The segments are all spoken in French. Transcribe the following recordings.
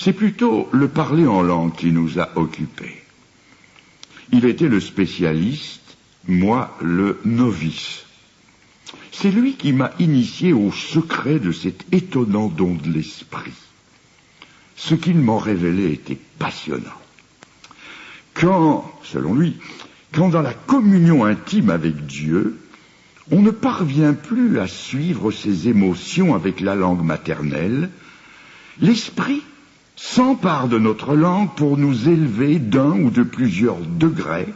C'est plutôt le parler en langue qui nous a occupés. Il était le spécialiste, moi le novice. C'est lui qui m'a initié au secret de cet étonnant don de l'esprit. Ce qu'il m'en révélait était passionnant. Selon lui, quand dans la communion intime avec Dieu, on ne parvient plus à suivre ses émotions avec la langue maternelle, l'esprit s'empare de notre langue pour nous élever d'un ou de plusieurs degrés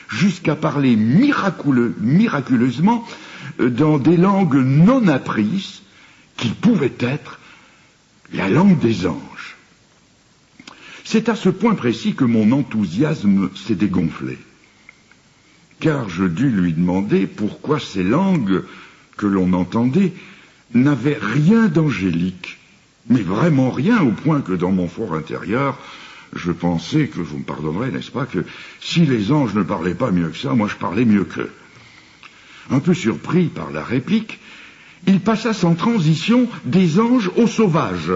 jusqu'à parler miraculeusement dans des langues non apprises qui pouvaient être la langue des anges. C'est à ce point précis que mon enthousiasme s'est dégonflé, car je dus lui demander pourquoi ces langues que l'on entendait n'avaient rien d'angélique, mais vraiment rien, au point que dans mon fort intérieur, je pensais que, vous me pardonnerez, n'est-ce pas, que si les anges ne parlaient pas mieux que ça, moi je parlais mieux qu'eux. Un peu surpris par la réplique, il passa sans transition des anges aux sauvages,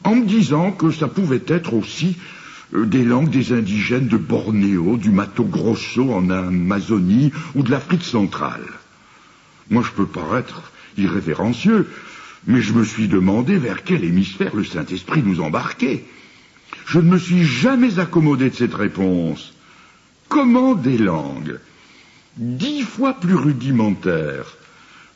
en me disant que ça pouvait être aussi des langues des indigènes de Bornéo, du Mato Grosso en Amazonie ou de l'Afrique centrale. Moi je peux paraître irrévérencieux, mais je me suis demandé vers quel hémisphère le Saint-Esprit nous embarquait. Je ne me suis jamais accommodé de cette réponse. Comment des langues 10 fois plus rudimentaires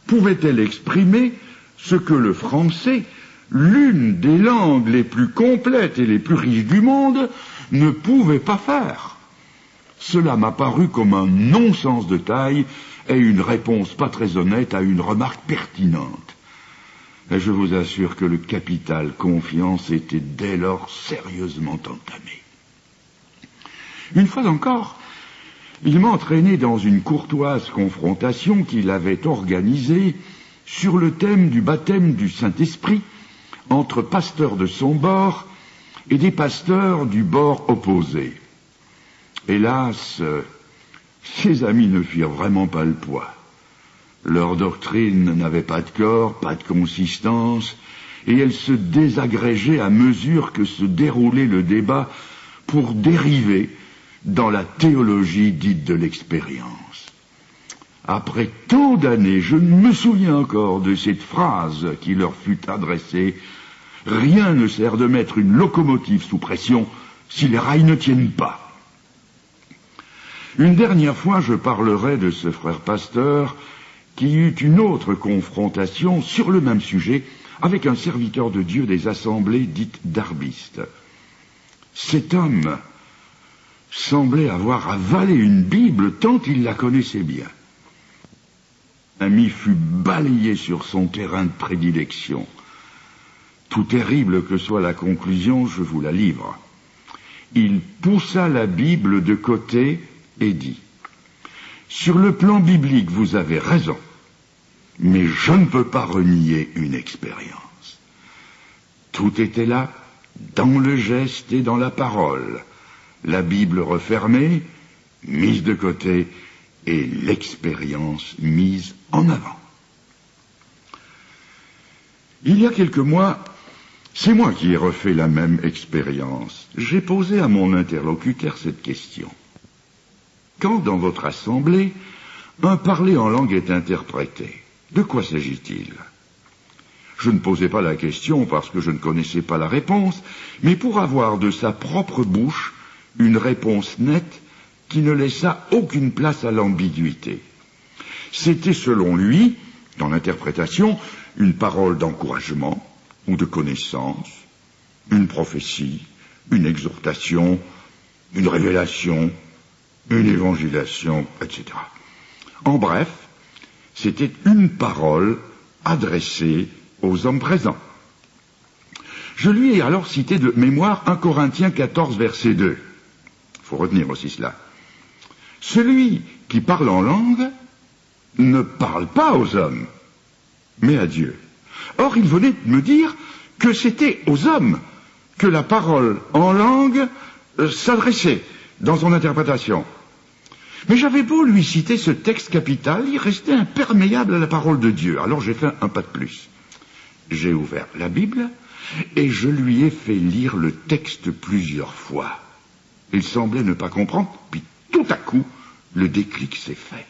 pouvaient-elles exprimer ce que le français, l'une des langues les plus complètes et les plus riches du monde, ne pouvait pas faire? Cela m'a paru comme un non-sens de taille et une réponse pas très honnête à une remarque pertinente. Et je vous assure que le capital confiance était dès lors sérieusement entamé. Une fois encore, il m'a entraîné dans une courtoise confrontation qu'il avait organisée sur le thème du baptême du Saint-Esprit entre pasteurs de son bord et des pasteurs du bord opposé. Hélas, ses amis ne firent vraiment pas le poids. Leur doctrine n'avait pas de corps, pas de consistance, et elle se désagrégeait à mesure que se déroulait le débat pour dériver dans la théologie dite de l'expérience. Après tant d'années, je me souviens encore de cette phrase qui leur fut adressée: « Rien ne sert de mettre une locomotive sous pression si les rails ne tiennent pas. » Une dernière fois, je parlerai de ce frère pasteur qui eut une autre confrontation sur le même sujet avec un serviteur de Dieu des assemblées dites darbistes. Cet homme semblait avoir avalé une Bible tant il la connaissait bien. L'ami fut balayé sur son terrain de prédilection. Tout terrible que soit la conclusion, je vous la livre. Il poussa la Bible de côté et dit: « Sur le plan biblique, vous avez raison, mais je ne peux pas renier une expérience. » Tout était là, dans le geste et dans la parole. La Bible refermée, mise de côté, et l'expérience mise en avant. Il y a quelques mois, c'est moi qui ai refait la même expérience. J'ai posé à mon interlocuteur cette question. Quand dans votre assemblée, un parler en langue est interprété, de quoi s'agit-il? Je ne posais pas la question parce que je ne connaissais pas la réponse, mais pour avoir de sa propre bouche une réponse nette qui ne laissa aucune place à l'ambiguïté. C'était selon lui, dans l'interprétation, une parole d'encouragement ou de connaissance, une prophétie, une exhortation, une révélation, une évangélisation, etc. En bref, c'était une parole adressée aux hommes présents. Je lui ai alors cité de mémoire 1 Corinthiens 14, verset 2. Il faut retenir aussi cela. Celui qui parle en langue ne parle pas aux hommes, mais à Dieu. Or, il venait de me dire que c'était aux hommes que la parole en langue s'adressait dans son interprétation. Mais j'avais beau lui citer ce texte capital, il restait imperméable à la parole de Dieu. Alors j'ai fait un pas de plus. J'ai ouvert la Bible et je lui ai fait lire le texte plusieurs fois. Il semblait ne pas comprendre, puis tout à coup, le déclic s'est fait.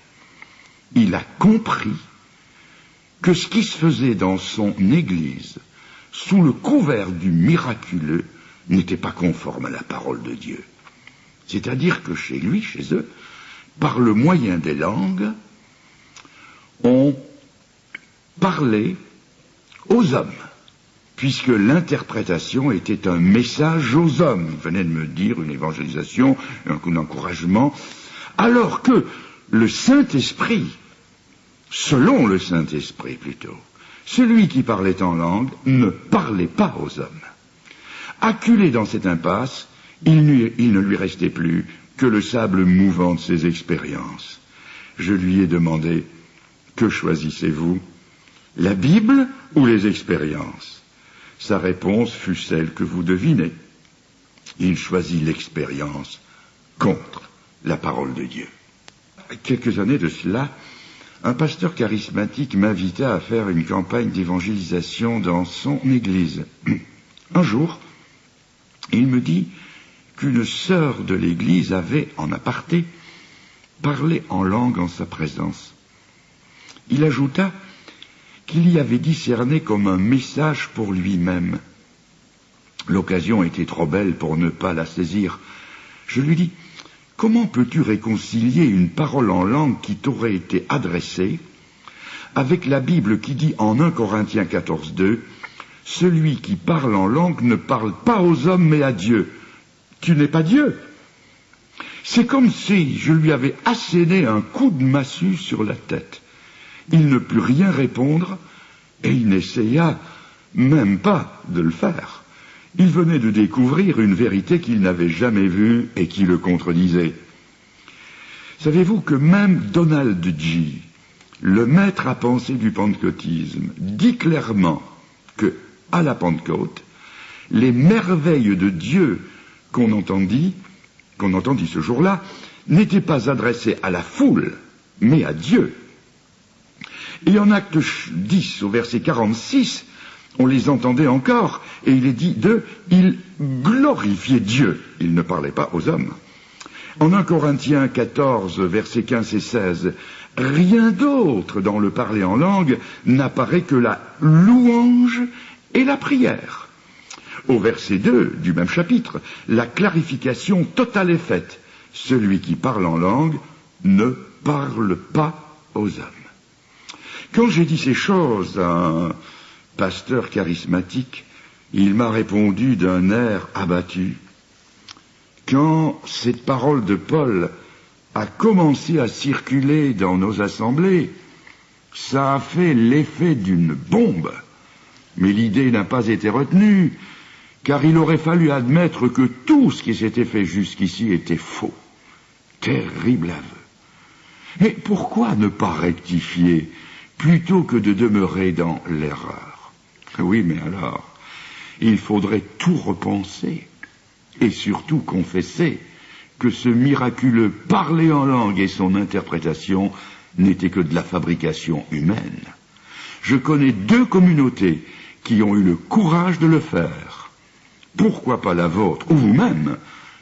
Il a compris que ce qui se faisait dans son église, sous le couvert du miraculeux, n'était pas conforme à la parole de Dieu. C'est-à-dire que chez lui, chez eux, par le moyen des langues, on parlait aux hommes, puisque l'interprétation était un message aux hommes. Il venait de me dire une évangélisation, un coup d'encouragement, alors que le Saint-Esprit, selon le Saint-Esprit plutôt, celui qui parlait en langue ne parlait pas aux hommes. Acculé dans cette impasse, il ne lui restait plus que le sable mouvant de ses expériences. Je lui ai demandé, que choisissez-vous, la Bible ou les expériences? Sa réponse fut celle que vous devinez. Il choisit l'expérience contre la parole de Dieu. Quelques années de cela, un pasteur charismatique m'invita à faire une campagne d'évangélisation dans son église. Un jour, il me dit qu'une sœur de l'église avait, en aparté, parlé en langue en sa présence. Il ajouta qu'il y avait discerné comme un message pour lui-même. L'occasion était trop belle pour ne pas la saisir. Je lui dis, comment peux-tu réconcilier une parole en langue qui t'aurait été adressée avec la Bible qui dit en 1 Corinthiens 14:2, « Celui qui parle en langue ne parle pas aux hommes mais à Dieu. » Tu n'es pas Dieu. C'est comme si je lui avais asséné un coup de massue sur la tête. Il ne put rien répondre et il n'essaya même pas de le faire. Il venait de découvrir une vérité qu'il n'avait jamais vue et qui le contredisait. Savez-vous que même Donald G., le maître à penser du pentecôtisme, dit clairement que, à la Pentecôte, les merveilles de Dieu qu'on entendit ce jour-là, n'étaient pas adressées à la foule, mais à Dieu. Et en Acte 10, au verset 46, on les entendait encore, et il est dit d'eux, ils glorifiaient Dieu. Ils ne parlaient pas aux hommes. En 1 Corinthiens 14, versets 15 et 16, rien d'autre dans le parler en langue n'apparaît que la louange et la prière. Au verset 2 du même chapitre, la clarification totale est faite. Celui qui parle en langue ne parle pas aux hommes. Quand j'ai dit ces choses à un pasteur charismatique, il m'a répondu d'un air abattu. Quand cette parole de Paul a commencé à circuler dans nos assemblées, ça a fait l'effet d'une bombe. Mais l'idée n'a pas été retenue, car il aurait fallu admettre que tout ce qui s'était fait jusqu'ici était faux. Terrible aveu. Et pourquoi ne pas rectifier plutôt que de demeurer dans l'erreur? Oui, mais alors, il faudrait tout repenser et surtout confesser que ce miraculeux parler en langue et son interprétation n'étaient que de la fabrication humaine. Je connais 2 communautés qui ont eu le courage de le faire. Pourquoi pas la vôtre, ou vous-même,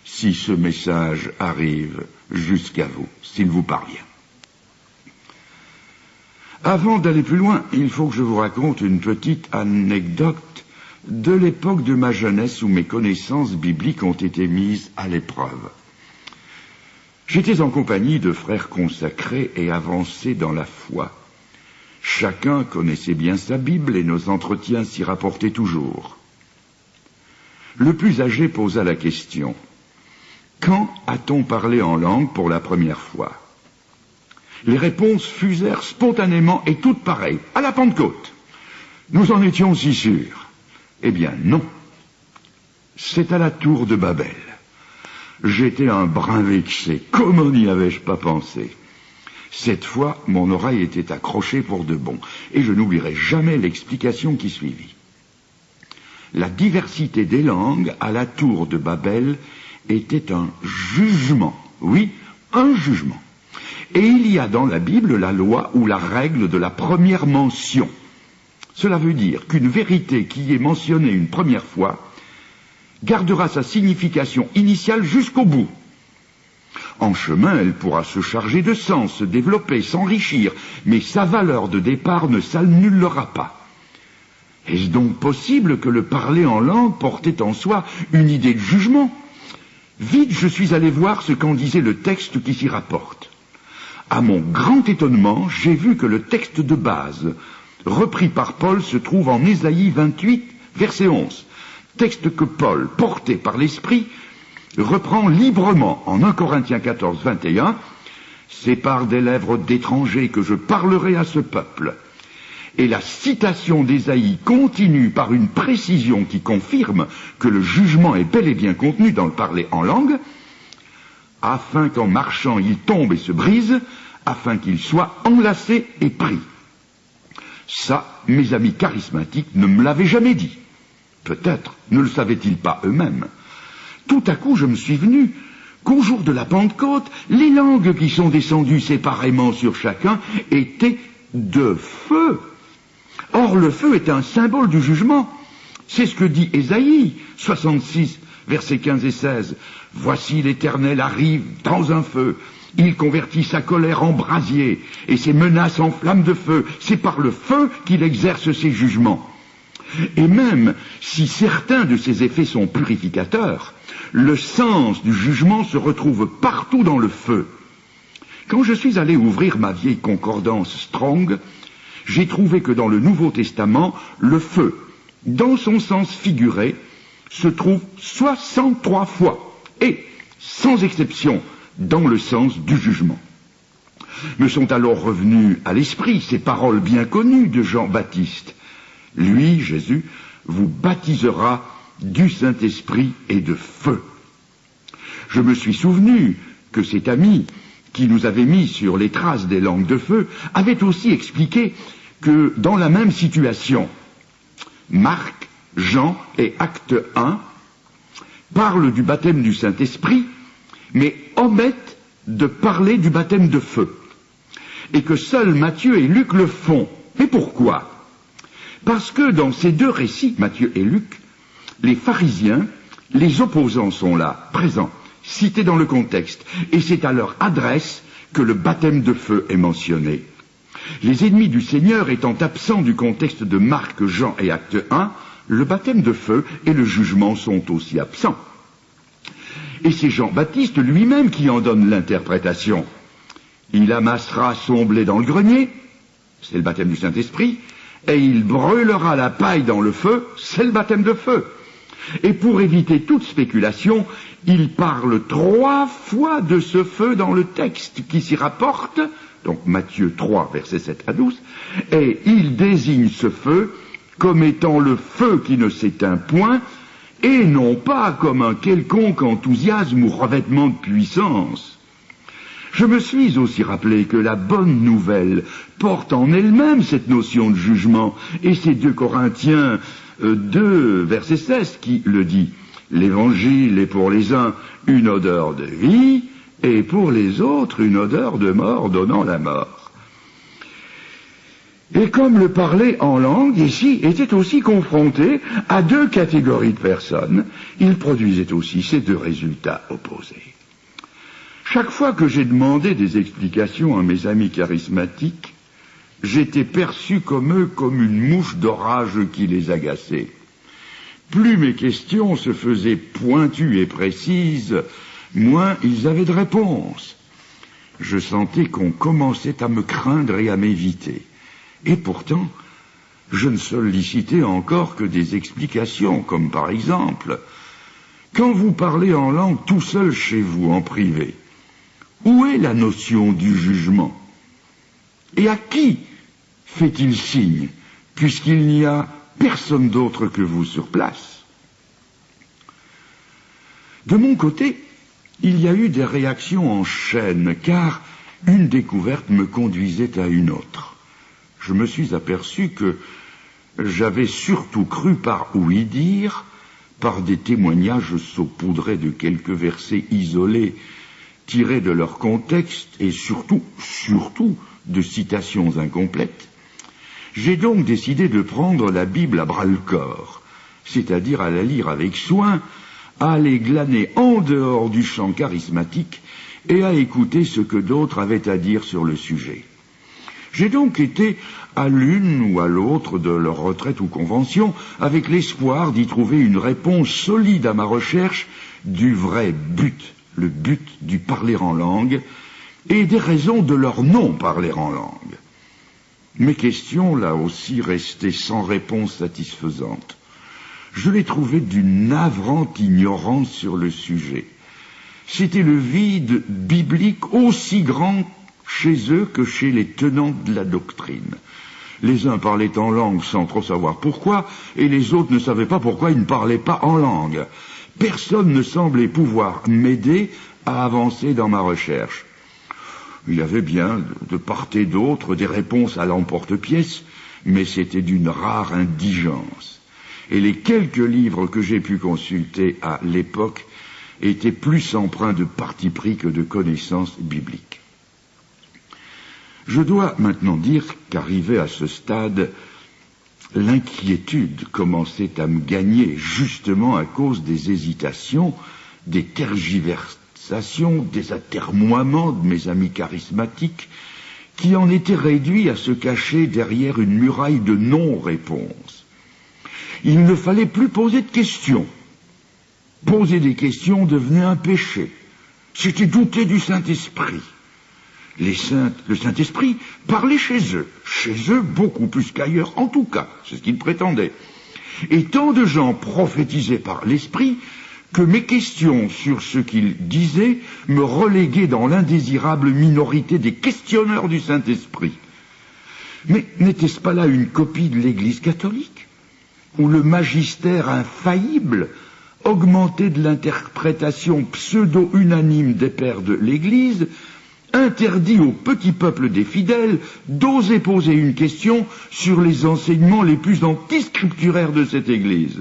si ce message arrive jusqu'à vous, s'il vous parvient. Avant d'aller plus loin, il faut que je vous raconte une petite anecdote de l'époque de ma jeunesse où mes connaissances bibliques ont été mises à l'épreuve. J'étais en compagnie de frères consacrés et avancés dans la foi. Chacun connaissait bien sa Bible et nos entretiens s'y rapportaient toujours. Le plus âgé posa la question, « Quand a-t-on parlé en langue pour la première fois ?» Les réponses fusèrent spontanément et toutes pareilles, à la Pentecôte. Nous en étions si sûrs. Eh bien non, c'est à la tour de Babel. J'étais un brin vexé, comment n'y avais-je pas pensé? Cette fois, mon oreille était accrochée pour de bon, et je n'oublierai jamais l'explication qui suivit. La diversité des langues à la tour de Babel était un jugement, oui, un jugement. Et il y a dans la Bible la loi ou la règle de la première mention. Cela veut dire qu'une vérité qui est mentionnée une première fois gardera sa signification initiale jusqu'au bout. En chemin, elle pourra se charger de sens, se développer, s'enrichir, mais sa valeur de départ ne s'annulera pas. Est-ce donc possible que le parler en langue portait en soi une idée de jugement? Vite, je suis allé voir ce qu'en disait le texte qui s'y rapporte. À mon grand étonnement, j'ai vu que le texte de base, repris par Paul, se trouve en Ésaïe 28, verset 11. Texte que Paul, porté par l'Esprit, reprend librement en 1 Corinthiens 14, 21. C'est par des lèvres d'étrangers que je parlerai à ce peuple. Et la citation d'Ésaïe continue par une précision qui confirme que le jugement est bel et bien contenu dans le parler en langue, afin qu'en marchant il tombe et se brise, afin qu'il soit enlacé et pris. Ça, mes amis charismatiques ne me l'avaient jamais dit. Peut-être ne le savaient-ils pas eux-mêmes. Tout à coup, je me suis venu qu'au jour de la Pentecôte, les langues qui sont descendues séparément sur chacun étaient de feu. Or, le feu est un symbole du jugement. C'est ce que dit Ésaïe 66, versets 15 et 16. « Voici l'Éternel arrive dans un feu. Il convertit sa colère en brasier et ses menaces en flammes de feu. C'est par le feu qu'il exerce ses jugements. » Et même si certains de ces effets sont purificateurs, le sens du jugement se retrouve partout dans le feu. Quand je suis allé ouvrir ma vieille concordance Strong, j'ai trouvé que dans le Nouveau Testament, le feu, dans son sens figuré, se trouve 63 fois, et, sans exception, dans le sens du jugement. Me sont alors revenues à l'esprit ces paroles bien connues de Jean-Baptiste. Lui, Jésus, vous baptisera du Saint-Esprit et de feu. Je me suis souvenu que cet ami qui nous avait mis sur les traces des langues de feu avait aussi expliqué que dans la même situation, Marc, Jean et Acte 1 parlent du baptême du Saint-Esprit, mais omettent de parler du baptême de feu, et que seuls Matthieu et Luc le font. Mais pourquoi? Parce que dans ces deux récits, Matthieu et Luc, les pharisiens, les opposants sont là, présents, cités dans le contexte, et c'est à leur adresse que le baptême de feu est mentionné. Les ennemis du Seigneur étant absents du contexte de Marc, Jean et Acte 1, le baptême de feu et le jugement sont aussi absents. Et c'est Jean-Baptiste lui-même qui en donne l'interprétation. Il amassera son blé dans le grenier, c'est le baptême du Saint-Esprit, et il brûlera la paille dans le feu, c'est le baptême de feu. Et pour éviter toute spéculation, il parle 3 fois de ce feu dans le texte qui s'y rapporte, donc Matthieu 3, versets 7 à 12, et il désigne ce feu comme étant le feu qui ne s'éteint point, et non pas comme un quelconque enthousiasme ou revêtement de puissance. Je me suis aussi rappelé que la bonne nouvelle porte en elle-même cette notion de jugement, et c'est 2 Corinthiens 2, verset 16 qui le dit. L'évangile est pour les uns une odeur de vie, et pour les autres une odeur de mort donnant la mort. Et comme le parler en langue ici était aussi confronté à 2 catégories de personnes, il produisait aussi ces 2 résultats opposés. Chaque fois que j'ai demandé des explications à mes amis charismatiques, j'étais perçu comme eux comme une mouche d'orage qui les agaçait. Plus mes questions se faisaient pointues et précises, moins ils avaient de réponses. Je sentais qu'on commençait à me craindre et à m'éviter. Et pourtant, je ne sollicitais encore que des explications, comme par exemple, quand vous parlez en langue tout seul chez vous, en privé, où est la notion du jugement? Et à qui fait-il signe, puisqu'il n'y a personne d'autre que vous sur place? De mon côté, il y a eu des réactions en chaîne, car une découverte me conduisait à une autre. Je me suis aperçu que j'avais surtout cru par ouï dire, par des témoignages saupoudrés de quelques versets isolés, tirés de leur contexte et surtout de citations incomplètes, J'ai donc décidé de prendre la Bible à bras-le-corps, c'est-à-dire à la lire avec soin, à aller glaner en dehors du champ charismatique et à écouter ce que d'autres avaient à dire sur le sujet. J'ai donc été à l'une ou à l'autre de leurs retraites ou conventions avec l'espoir d'y trouver une réponse solide à ma recherche du vrai but, le but du parler en langue et des raisons de leur non parler en langue. Mes questions, là aussi, restaient sans réponse satisfaisante. Je les trouvais d'une navrante ignorance sur le sujet. C'était le vide biblique aussi grand chez eux que chez les tenants de la doctrine. Les uns parlaient en langue sans trop savoir pourquoi, et les autres ne savaient pas pourquoi ils ne parlaient pas en langue. Personne ne semblait pouvoir m'aider à avancer dans ma recherche. Il y avait bien, de part et d'autre, des réponses à l'emporte-pièce, mais c'était d'une rare indigence. Et les quelques livres que j'ai pu consulter à l'époque étaient plus empreints de parti pris que de connaissances bibliques. Je dois maintenant dire qu'arrivé à ce stade, l'inquiétude commençait à me gagner justement à cause des hésitations, des tergiversations, des atermoiements de mes amis charismatiques qui en étaient réduits à se cacher derrière une muraille de non-réponse. Il ne fallait plus poser de questions. Poser des questions devenait un péché. C'était douter du Saint-Esprit. Le Saint-Esprit parlait chez eux beaucoup plus qu'ailleurs, en tout cas, c'est ce qu'ils prétendaient. Et tant de gens prophétisaient par l'Esprit que mes questions sur ce qu'ils disaient me reléguaient dans l'indésirable minorité des questionneurs du Saint-Esprit. Mais n'était-ce pas là une copie de l'Église catholique, où le magistère infaillible, augmenté de l'interprétation pseudo-unanime des pères de l'Église, interdit au petit peuple des fidèles d'oser poser une question sur les enseignements les plus antiscripturaires de cette Église.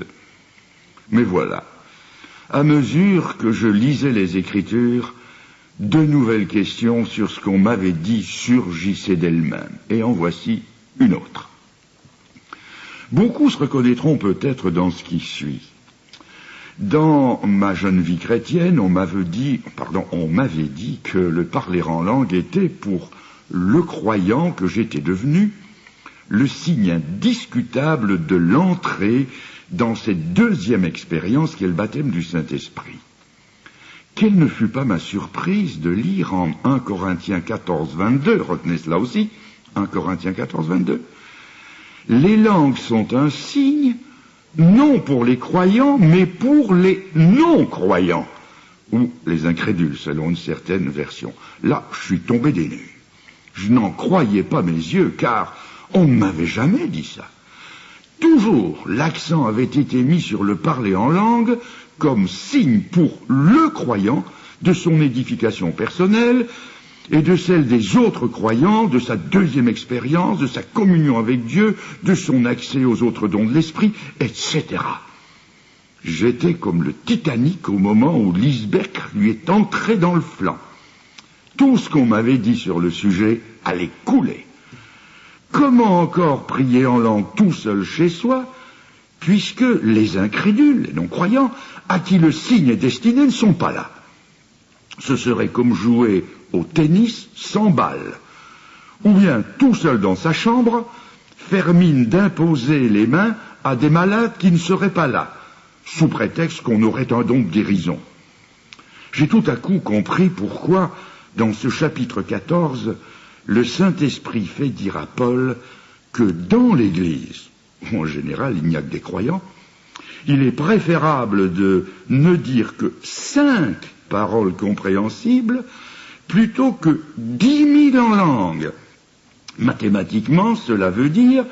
Mais voilà, à mesure que je lisais les Écritures, de nouvelles questions sur ce qu'on m'avait dit surgissaient d'elles-mêmes. Et en voici une autre. Beaucoup se reconnaîtront peut-être dans ce qui suit. Dans ma jeune vie chrétienne, on m'avait dit que le parler en langue était, pour le croyant que j'étais devenu, le signe indiscutable de l'entrée dans cette deuxième expérience qu'est le baptême du Saint-Esprit. Quelle ne fut pas ma surprise de lire en 1 Corinthiens 14, 22, retenez cela aussi, 1 Corinthiens 14, 22, « Les langues sont un signe, non pour les croyants, mais pour les non-croyants, ou les incrédules, selon une certaine version. » Là, je suis tombé des nues. Je n'en croyais pas mes yeux, car on ne m'avait jamais dit ça. Toujours, l'accent avait été mis sur le parler en langue comme signe pour le croyant de son édification personnelle et de celle des autres croyants, de sa deuxième expérience, de sa communion avec Dieu, de son accès aux autres dons de l'esprit, etc. J'étais comme le Titanic au moment où l'iceberg lui est entré dans le flanc. Tout ce qu'on m'avait dit sur le sujet allait couler. Comment encore prier en langue tout seul chez soi, puisque les incrédules, les non-croyants, à qui le signe est destiné, ne sont pas là? Ce serait comme jouer au tennis sans balle, ou bien tout seul dans sa chambre, faire mine d'imposer les mains à des malades qui ne seraient pas là, sous prétexte qu'on aurait un don de guérison. J'ai tout à coup compris pourquoi, dans ce chapitre 14, le Saint-Esprit fait dire à Paul que dans l'Église, où en général il n'y a que des croyants, il est préférable de ne dire que 5 paroles compréhensibles plutôt que 10 000 en langue. Mathématiquement, cela veut dire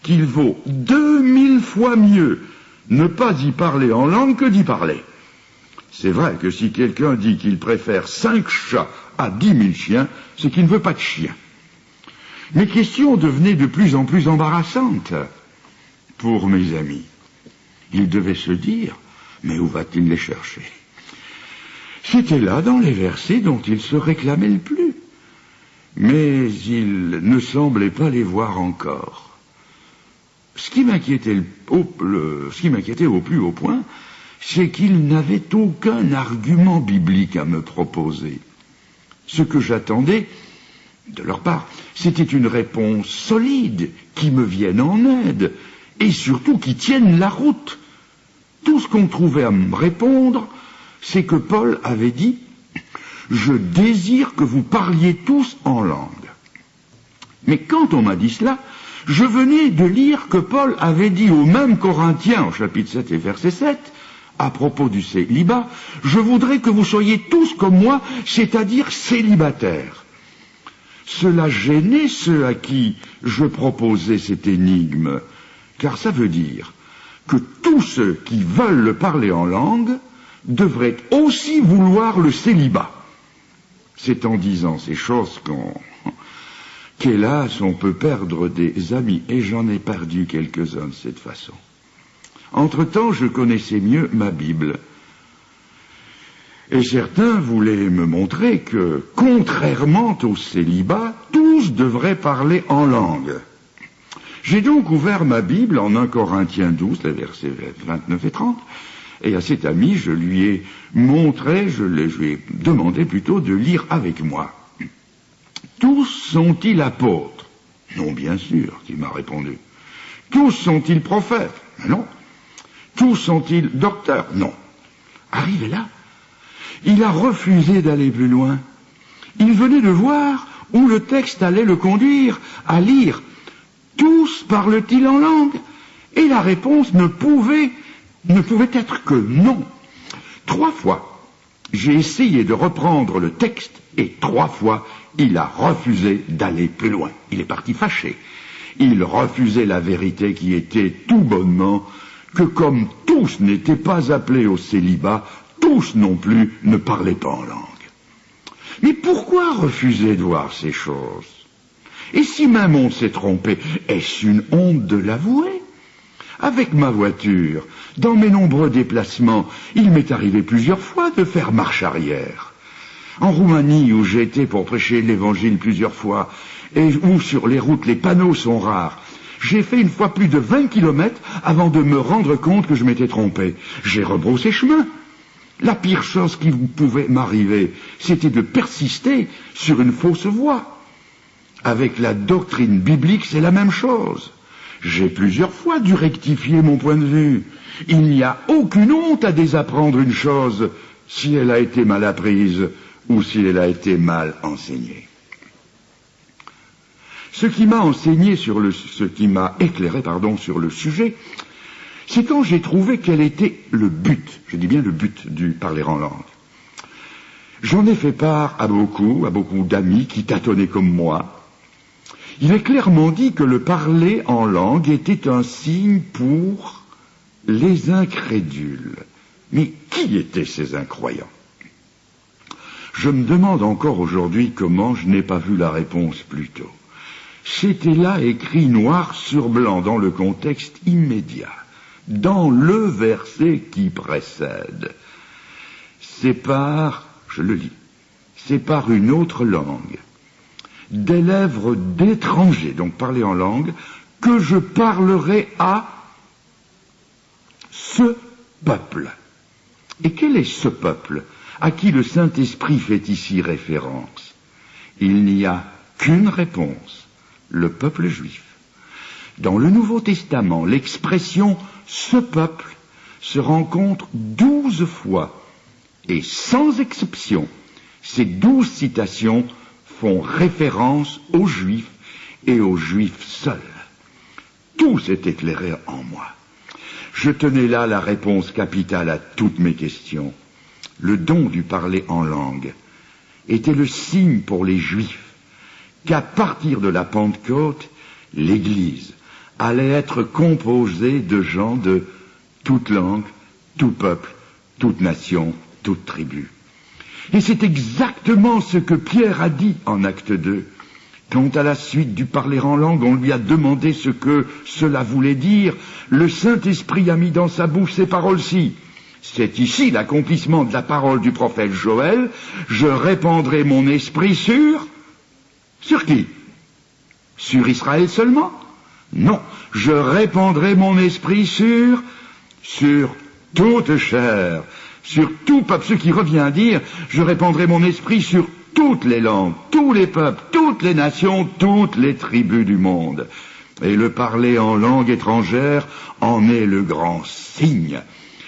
qu'il vaut 2000 fois mieux ne pas y parler en langue que d'y parler. C'est vrai que si quelqu'un dit qu'il préfère 5 chats à 10 000 chiens, c'est qu'il ne veut pas de chiens. Mes questions devenaient de plus en plus embarrassantes pour mes amis. Ils devaient se dire, mais où va-t-il les chercher? C'était là dans les versets dont ils se réclamaient le plus. Mais ils ne semblaient pas les voir encore. ce qui m'inquiétait au plus haut point, c'est qu'ils n'avaient aucun argument biblique à me proposer. Ce que j'attendais de leur part, c'était une réponse solide, qui me vienne en aide, et surtout qui tienne la route. Tout ce qu'on trouvait à me répondre, c'est que Paul avait dit « Je désire que vous parliez tous en langue ». Mais quand on m'a dit cela, je venais de lire que Paul avait dit aux mêmes Corinthiens, au chapitre 7 et verset 7, à propos du célibat, « Je voudrais que vous soyez tous comme moi, c'est-à-dire célibataires ». Cela gênait ceux à qui je proposais cette énigme, car ça veut dire que tous ceux qui veulent le parler en langue devraient aussi vouloir le célibat. C'est en disant ces choses qu'hélas, on peut perdre des amis, et j'en ai perdu quelques-uns de cette façon. Entre-temps, je connaissais mieux ma Bible. Et certains voulaient me montrer que, contrairement au célibat, tous devraient parler en langue. J'ai donc ouvert ma Bible en 1 Corinthiens 12, les versets 29 et 30, et à cet ami, je lui ai demandé plutôt de lire avec moi. Tous sont-ils apôtres? Non, bien sûr, qu'il m'a répondu. Tous sont-ils prophètes? Non. Tous sont-ils docteurs? Non. Arrivé là, il a refusé d'aller plus loin. Il venait de voir où le texte allait le conduire à lire « Tous parlent-ils en langue ?» Et la réponse ne pouvait être que non. 3 fois, j'ai essayé de reprendre le texte et 3 fois, il a refusé d'aller plus loin. Il est parti fâché. Il refusait la vérité qui était tout bonnement que comme tous n'étaient pas appelés au célibat, tous non plus ne parlaient pas en langue. Mais pourquoi refuser de voir ces choses? Et si même on s'est trompé, est-ce une honte de l'avouer? Avec ma voiture, dans mes nombreux déplacements, il m'est arrivé plusieurs fois de faire marche arrière. En Roumanie, où j'ai été pour prêcher l'évangile plusieurs fois, et où sur les routes les panneaux sont rares, j'ai fait une fois plus de 20 kilomètres avant de me rendre compte que je m'étais trompé. J'ai rebroussé chemin. La pire chose qui pouvait m'arriver, c'était de persister sur une fausse voie. Avec la doctrine biblique, c'est la même chose. J'ai plusieurs fois dû rectifier mon point de vue. Il n'y a aucune honte à désapprendre une chose si elle a été mal apprise ou si elle a été mal enseignée. Ce qui m'a éclairé sur le sujet, c'est quand j'ai trouvé quel était le but, je dis bien le but du parler en langue. J'en ai fait part à beaucoup d'amis qui tâtonnaient comme moi. Il est clairement dit que le parler en langue était un signe pour les incrédules. Mais qui étaient ces incroyants? Je me demande encore aujourd'hui comment je n'ai pas vu la réponse plus tôt. C'était là écrit noir sur blanc dans le contexte immédiat, dans le verset qui précède. C'est par une autre langue, des lèvres d'étrangers, donc parler en langue, que je parlerai à ce peuple. Et quel est ce peuple à qui le Saint-Esprit fait ici référence? Il n'y a qu'une réponse, le peuple juif. Dans le Nouveau Testament, l'expression « ce peuple » se rencontre 12 fois, et sans exception, ces 12 citations font référence aux Juifs et aux Juifs seuls. Tout s'est éclairé en moi. Je tenais là la réponse capitale à toutes mes questions. Le don du parler en langue était le signe pour les Juifs qu'à partir de la Pentecôte, l'Église allait être composée de gens de toute langue, tout peuple, toute nation, toute tribu. Et c'est exactement ce que Pierre a dit en Acte 2. Quand à la suite du parler en langue, on lui a demandé ce que cela voulait dire, le Saint-Esprit a mis dans sa bouche ces paroles-ci. C'est ici l'accomplissement de la parole du prophète Joël. Je répandrai mon esprit sur qui? Sur Israël seulement? Non, je répandrai mon esprit sur toute chair, sur tout peuple. Ce qui revient à dire, je répandrai mon esprit sur toutes les langues, tous les peuples, toutes les nations, toutes les tribus du monde. Et le parler en langue étrangère en est le grand signe.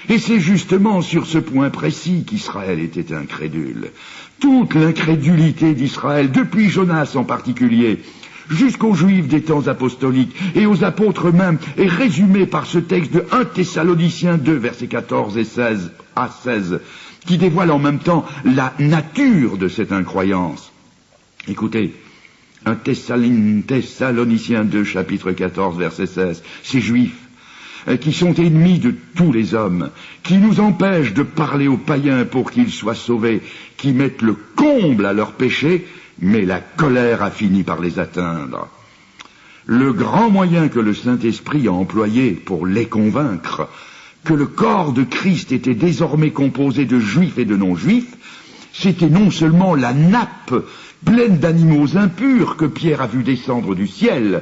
Et c'est justement sur ce point précis qu'Israël était incrédule. Toute l'incrédulité d'Israël, depuis Jonas en particulier, jusqu'aux Juifs des temps apostoliques et aux apôtres eux-mêmes, est résumée par ce texte de 1 Thessaloniciens 2, versets 14 et 16 à 16, qui dévoile en même temps la nature de cette incroyance. Écoutez, 1 Thessaloniciens 2, chapitre 14, verset 16, ces Juifs qui sont ennemis de tous les hommes, qui nous empêchent de parler aux païens pour qu'ils soient sauvés, qui mettent le comble à leurs péchés, mais la colère a fini par les atteindre. Le grand moyen que le Saint-Esprit a employé pour les convaincre que le corps de Christ était désormais composé de juifs et de non-juifs, c'était non seulement la nappe pleine d'animaux impurs que Pierre a vu descendre du ciel,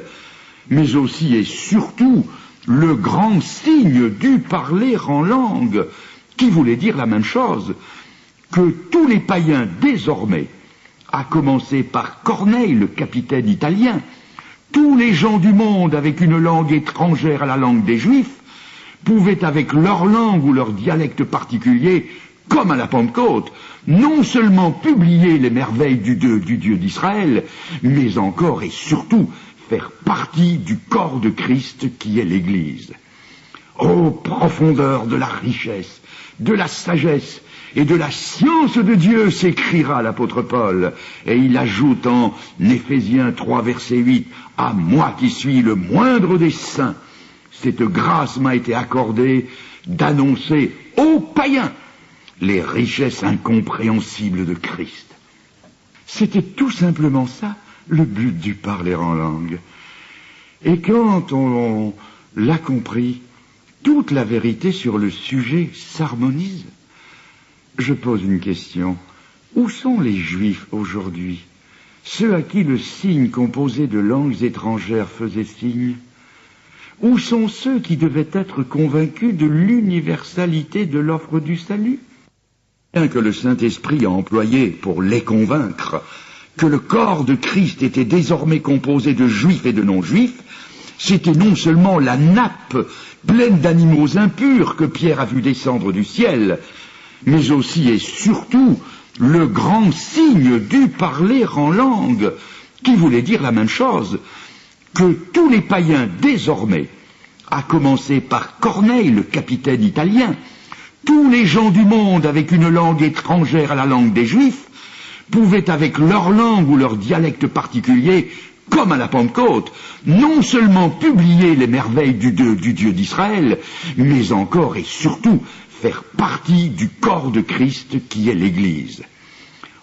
mais aussi et surtout le grand signe du parler en langue, qui voulait dire la même chose, que tous les païens désormais, à commencer par Corneille, le capitaine italien, tous les gens du monde avec une langue étrangère à la langue des Juifs, pouvaient avec leur langue ou leur dialecte particulier, comme à la Pentecôte, non seulement publier les merveilles du Dieu d'Israël, mais encore et surtout faire partie du corps de Christ qui est l'Église. Ô profondeur de la richesse, de la sagesse et de la science de Dieu, s'écrira l'apôtre Paul, et il ajoute en Éphésiens 3, verset 8, « À moi qui suis le moindre des saints, cette grâce m'a été accordée d'annoncer aux païens les richesses incompréhensibles de Christ. » C'était tout simplement ça, le but du parler en langue. Et quand on l'a compris, toute la vérité sur le sujet s'harmonise. Je pose une question. Où sont les Juifs aujourd'hui? Ceux à qui le signe composé de langues étrangères faisait signe? Où sont ceux qui devaient être convaincus de l'universalité de l'offre du salut? Bien que le Saint-Esprit a employé pour les convaincre que le corps de Christ était désormais composé de juifs et de non-juifs, c'était non seulement la nappe pleine d'animaux impurs que Pierre a vu descendre du ciel, mais aussi et surtout le grand signe du parler en langue, qui voulait dire la même chose, que tous les païens désormais, à commencer par Corneille, le capitaine italien, tous les gens du monde avec une langue étrangère à la langue des Juifs, pouvaient avec leur langue ou leur dialecte particulier, comme à la Pentecôte, non seulement publier les merveilles du Dieu d'Israël, mais encore et surtout faire partie du corps de Christ qui est l'Église.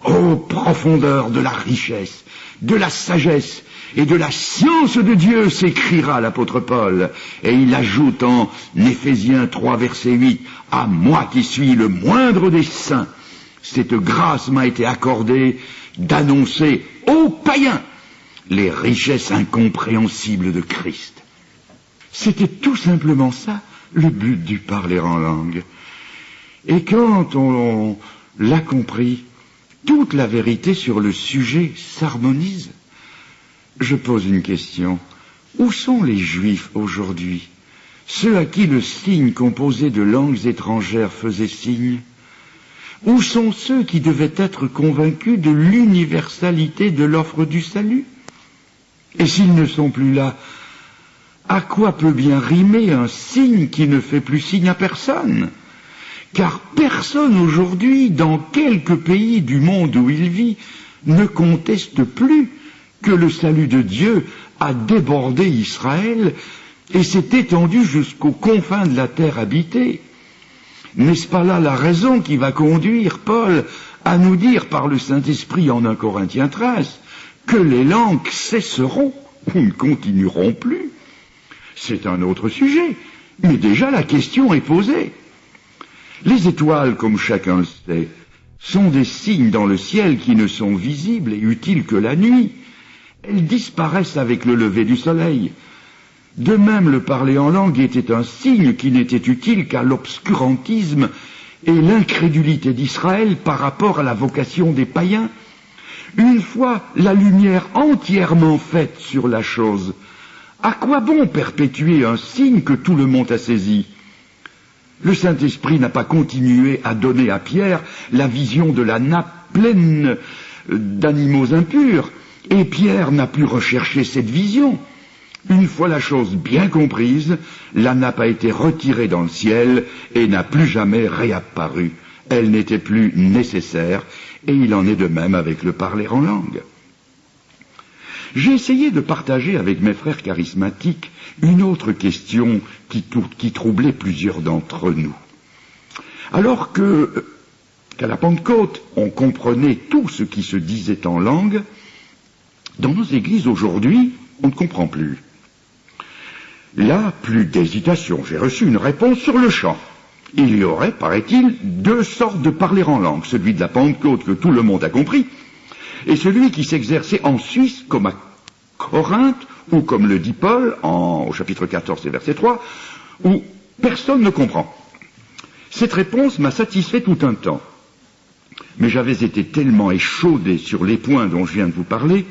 Ô profondeur de la richesse, de la sagesse et de la science de Dieu, s'écrira l'apôtre Paul, et il ajoute en Éphésiens 3, verset 8, « À moi qui suis le moindre des saints, cette grâce m'a été accordée d'annoncer aux païens les richesses incompréhensibles de Christ. » C'était tout simplement ça, le but du parler en langue. Et quand on l'a compris, toute la vérité sur le sujet s'harmonise. Je pose une question. Où sont les Juifs aujourd'hui? Ceux à qui le signe composé de langues étrangères faisait signe? Où sont ceux qui devaient être convaincus de l'universalité de l'offre du salut? Et s'ils ne sont plus là, à quoi peut bien rimer un signe qui ne fait plus signe à personne? Car personne aujourd'hui, dans quelque pays du monde où il vit, ne conteste plus que le salut de Dieu a débordé Israël et s'est étendu jusqu'aux confins de la terre habitée. N'est-ce pas là la raison qui va conduire Paul à nous dire par le Saint-Esprit en 1 Corinthiens 13 que les langues cesseront ou ne continueront plus? C'est un autre sujet, mais déjà la question est posée. Les étoiles, comme chacun le sait, sont des signes dans le ciel qui ne sont visibles et utiles que la nuit. Elles disparaissent avec le lever du soleil. De même, le parler en langue était un signe qui n'était utile qu'à l'obscurantisme et l'incrédulité d'Israël par rapport à la vocation des païens. Une fois la lumière entièrement faite sur la chose, à quoi bon perpétuer un signe que tout le monde a saisi? Le Saint-Esprit n'a pas continué à donner à Pierre la vision de la nappe pleine d'animaux impurs, et Pierre n'a pu rechercher cette vision. Une fois la chose bien comprise, la nappe a été retirée dans le ciel et n'a plus jamais réapparu. Elle n'était plus nécessaire, et il en est de même avec le parler en langue. J'ai essayé de partager avec mes frères charismatiques une autre question qui troublait plusieurs d'entre nous. Alors qu'à la Pentecôte, on comprenait tout ce qui se disait en langue, dans nos églises aujourd'hui, on ne comprend plus. Là, plus d'hésitation. J'ai reçu une réponse sur le champ. Il y aurait, paraît-il, deux sortes de parler en langue, celui de la Pentecôte que tout le monde a compris, et celui qui s'exerçait en Suisse comme à Corinthe, ou comme le dit Paul au chapitre 14 et verset 3, où personne ne comprend. Cette réponse m'a satisfait tout un temps, mais j'avais été tellement échaudé sur les points dont je viens de vous parler,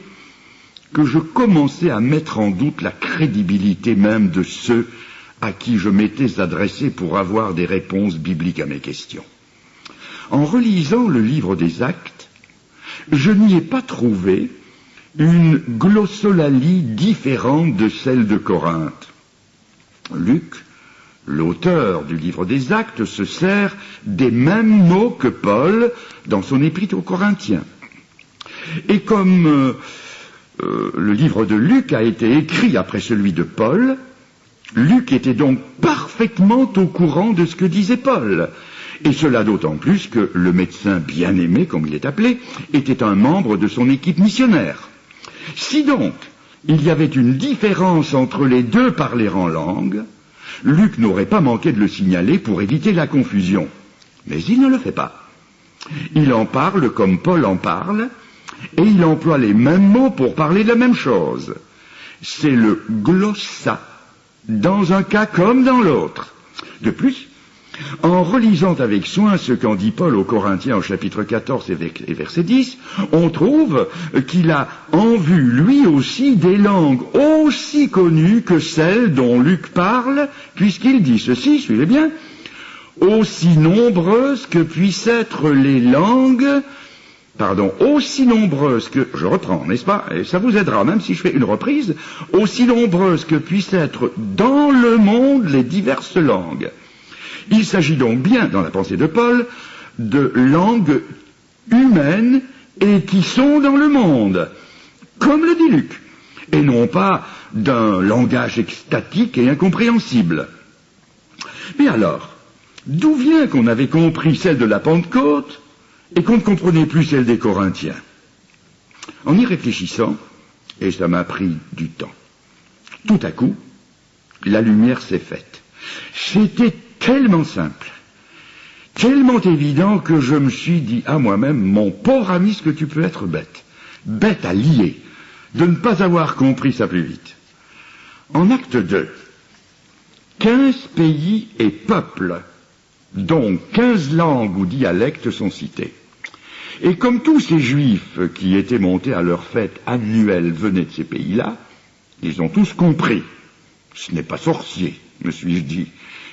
que je commençais à mettre en doute la crédibilité même de ceux à qui je m'étais adressé pour avoir des réponses bibliques à mes questions. En relisant le livre des Actes, je n'y ai pas trouvé une glossolalie différente de celle de Corinthe. Luc, l'auteur du livre des Actes, se sert des mêmes mots que Paul dans son épître aux Corinthiens. Et comme le livre de Luc a été écrit après celui de Paul, Luc était donc parfaitement au courant de ce que disait Paul. Et cela d'autant plus que le médecin bien-aimé, comme il est appelé, était un membre de son équipe missionnaire. Si donc il y avait une différence entre les deux parler en langue, Luc n'aurait pas manqué de le signaler pour éviter la confusion. Mais il ne le fait pas. Il en parle comme Paul en parle, et il emploie les mêmes mots pour parler de la même chose. C'est le glossa, dans un cas comme dans l'autre. De plus, en relisant avec soin ce qu'en dit Paul aux Corinthiens au chapitre 14 et verset 10, on trouve qu'il a en vue lui aussi des langues aussi connues que celles dont Luc parle, puisqu'il dit ceci, suivez bien, aussi nombreuses que puissent être les langues, aussi nombreuses que, je reprends, n'est-ce pas, et ça vous aidera, même si je fais une reprise, aussi nombreuses que puissent être dans le monde les diverses langues. Il s'agit donc bien, dans la pensée de Paul, de langues humaines et qui sont dans le monde, comme le dit Luc, et non pas d'un langage extatique et incompréhensible. Mais alors, d'où vient qu'on avait compris celle de la Pentecôte et qu'on ne comprenait plus celle des Corinthiens? En y réfléchissant, et ça m'a pris du temps, tout à coup, la lumière s'est faite. C'était tellement simple, tellement évident que je me suis dit à moi-même, mon pauvre ami, ce que tu peux être bête, bête à lier, de ne pas avoir compris ça plus vite. En acte 2, 15 pays et peuples, dont 15 langues ou dialectes sont cités. Et comme tous ces juifs qui étaient montés à leur fête annuelle venaient de ces pays-là, ils ont tous compris. Ce n'est pas sorcier, me suis-je dit,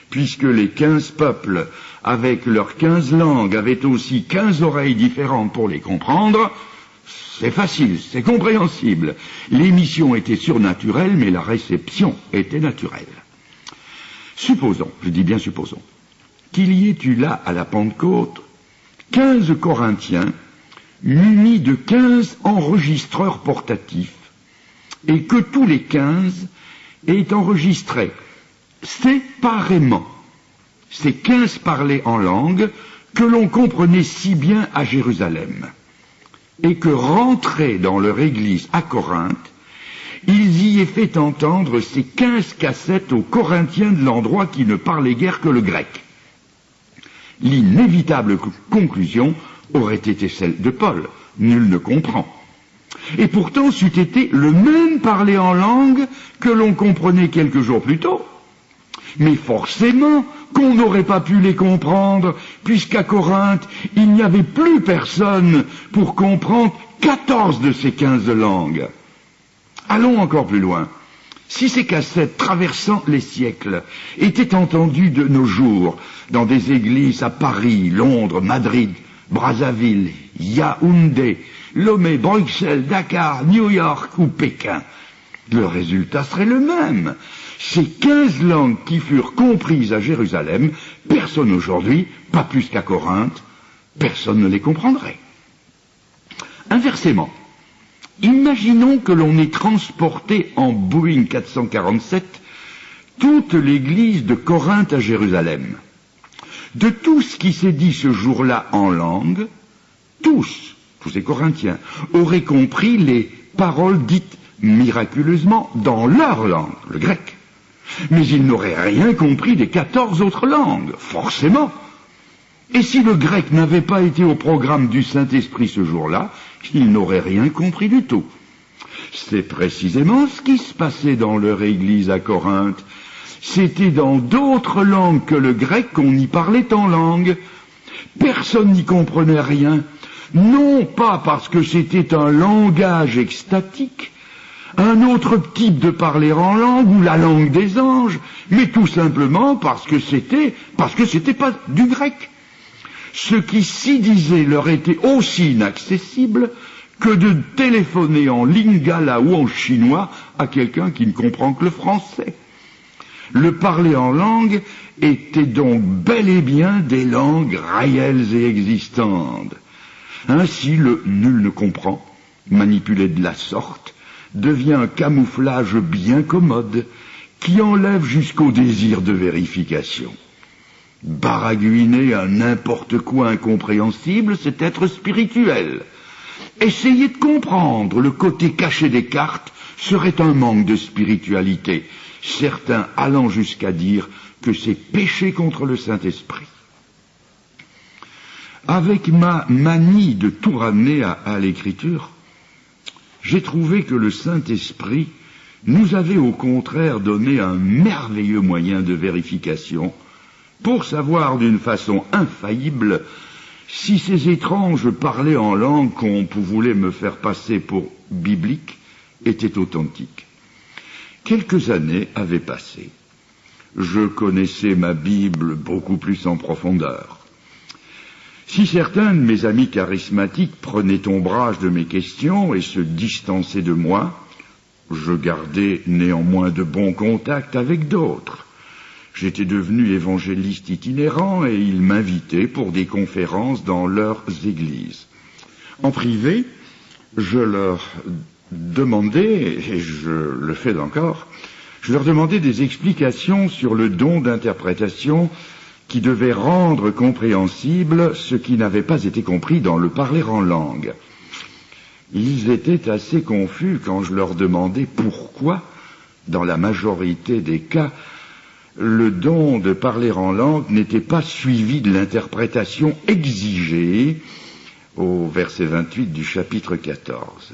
puisque les 15 peuples, avec leurs 15 langues, avaient aussi 15 oreilles différentes pour les comprendre. C'est facile, c'est compréhensible. L'émission était surnaturelle, mais la réception était naturelle. Supposons, je dis bien supposons, qu'il y ait eu là, à la Pentecôte, 15 Corinthiens munis de 15 enregistreurs portatifs, et que tous les 15 aient enregistré séparément ces 15 parlers en langue que l'on comprenait si bien à Jérusalem, et que rentrés dans leur église à Corinthe, ils y aient fait entendre ces 15 cassettes aux Corinthiens de l'endroit qui ne parlaient guère que le grec. L'inévitable conclusion aurait été celle de Paul. Nul ne comprend. Et pourtant, c'eût été le même parler en langue que l'on comprenait quelques jours plus tôt. Mais forcément qu'on n'aurait pas pu les comprendre, puisqu'à Corinthe, il n'y avait plus personne pour comprendre 14 de ces 15 langues. Allons encore plus loin. Si ces cassettes traversant les siècles étaient entendues de nos jours dans des églises à Paris, Londres, Madrid, Brazzaville, Yaoundé, Lomé, Bruxelles, Dakar, New York ou Pékin, le résultat serait le même. Ces 15 langues qui furent comprises à Jérusalem, personne aujourd'hui, pas plus qu'à Corinthe, personne ne les comprendrait. Inversement, imaginons que l'on ait transporté en Boeing 447 toute l'église de Corinthe à Jérusalem. De tout ce qui s'est dit ce jour-là en langue, tous ces Corinthiens, auraient compris les paroles dites miraculeusement dans leur langue, le grec. Mais ils n'auraient rien compris des 14 autres langues, forcément. Et si le grec n'avait pas été au programme du Saint-Esprit ce jour-là, ils n'auraient rien compris du tout. C'est précisément ce qui se passait dans leur église à Corinthe. C'était dans d'autres langues que le grec qu'on y parlait en langue. Personne n'y comprenait rien, non pas parce que c'était un langage extatique, un autre type de parler en langue ou la langue des anges, mais tout simplement parce que c'était pas du grec. Ce qui s'y disait leur était aussi inaccessible que de téléphoner en lingala ou en chinois à quelqu'un qui ne comprend que le français. Le parler en langue était donc bel et bien des langues réelles et existantes. Ainsi, le nul ne comprend, manipulé de la sorte, devient un camouflage bien commode qui enlève jusqu'au désir de vérification. Baragouiner à n'importe quoi incompréhensible, c'est être spirituel. Essayer de comprendre le côté caché des cartes serait un manque de spiritualité, certains allant jusqu'à dire que c'est pécher contre le Saint-Esprit. Avec ma manie de tout ramener à l'écriture, j'ai trouvé que le Saint-Esprit nous avait au contraire donné un merveilleux moyen de vérification pour savoir d'une façon infaillible si ces étranges parlers en langue qu'on voulait me faire passer pour bibliques étaient authentiques. Quelques années avaient passé. Je connaissais ma Bible beaucoup plus en profondeur. Si certains de mes amis charismatiques prenaient ombrage de mes questions et se distançaient de moi, je gardais néanmoins de bons contacts avec d'autres. J'étais devenu évangéliste itinérant et ils m'invitaient pour des conférences dans leurs églises. En privé, je leur demandais, et je le fais encore, je leur demandais des explications sur le don d'interprétation qui devait rendre compréhensible ce qui n'avait pas été compris dans le parler en langue. Ils étaient assez confus quand je leur demandais pourquoi, dans la majorité des cas, le don de parler en langue n'était pas suivi de l'interprétation exigée au verset 28 du chapitre 14.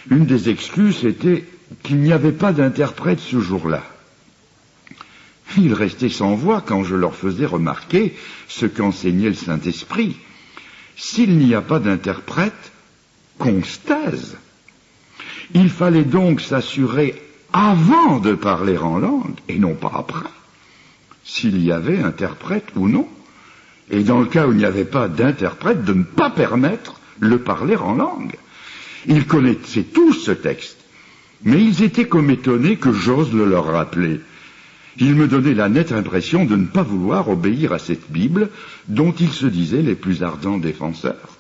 Une des excuses était qu'il n'y avait pas d'interprète ce jour-là. Ils restaient sans voix quand je leur faisais remarquer ce qu'enseignait le Saint-Esprit. S'il n'y a pas d'interprète, qu'on se taise. Il fallait donc s'assurer avant de parler en langue, et non pas après, s'il y avait interprète ou non. Et dans le cas où il n'y avait pas d'interprète, de ne pas permettre le parler en langue. Ils connaissaient tous ce texte, mais ils étaient comme étonnés que j'ose le leur rappeler. Ils me donnaient la nette impression de ne pas vouloir obéir à cette Bible dont ils se disaient les plus ardents défenseurs.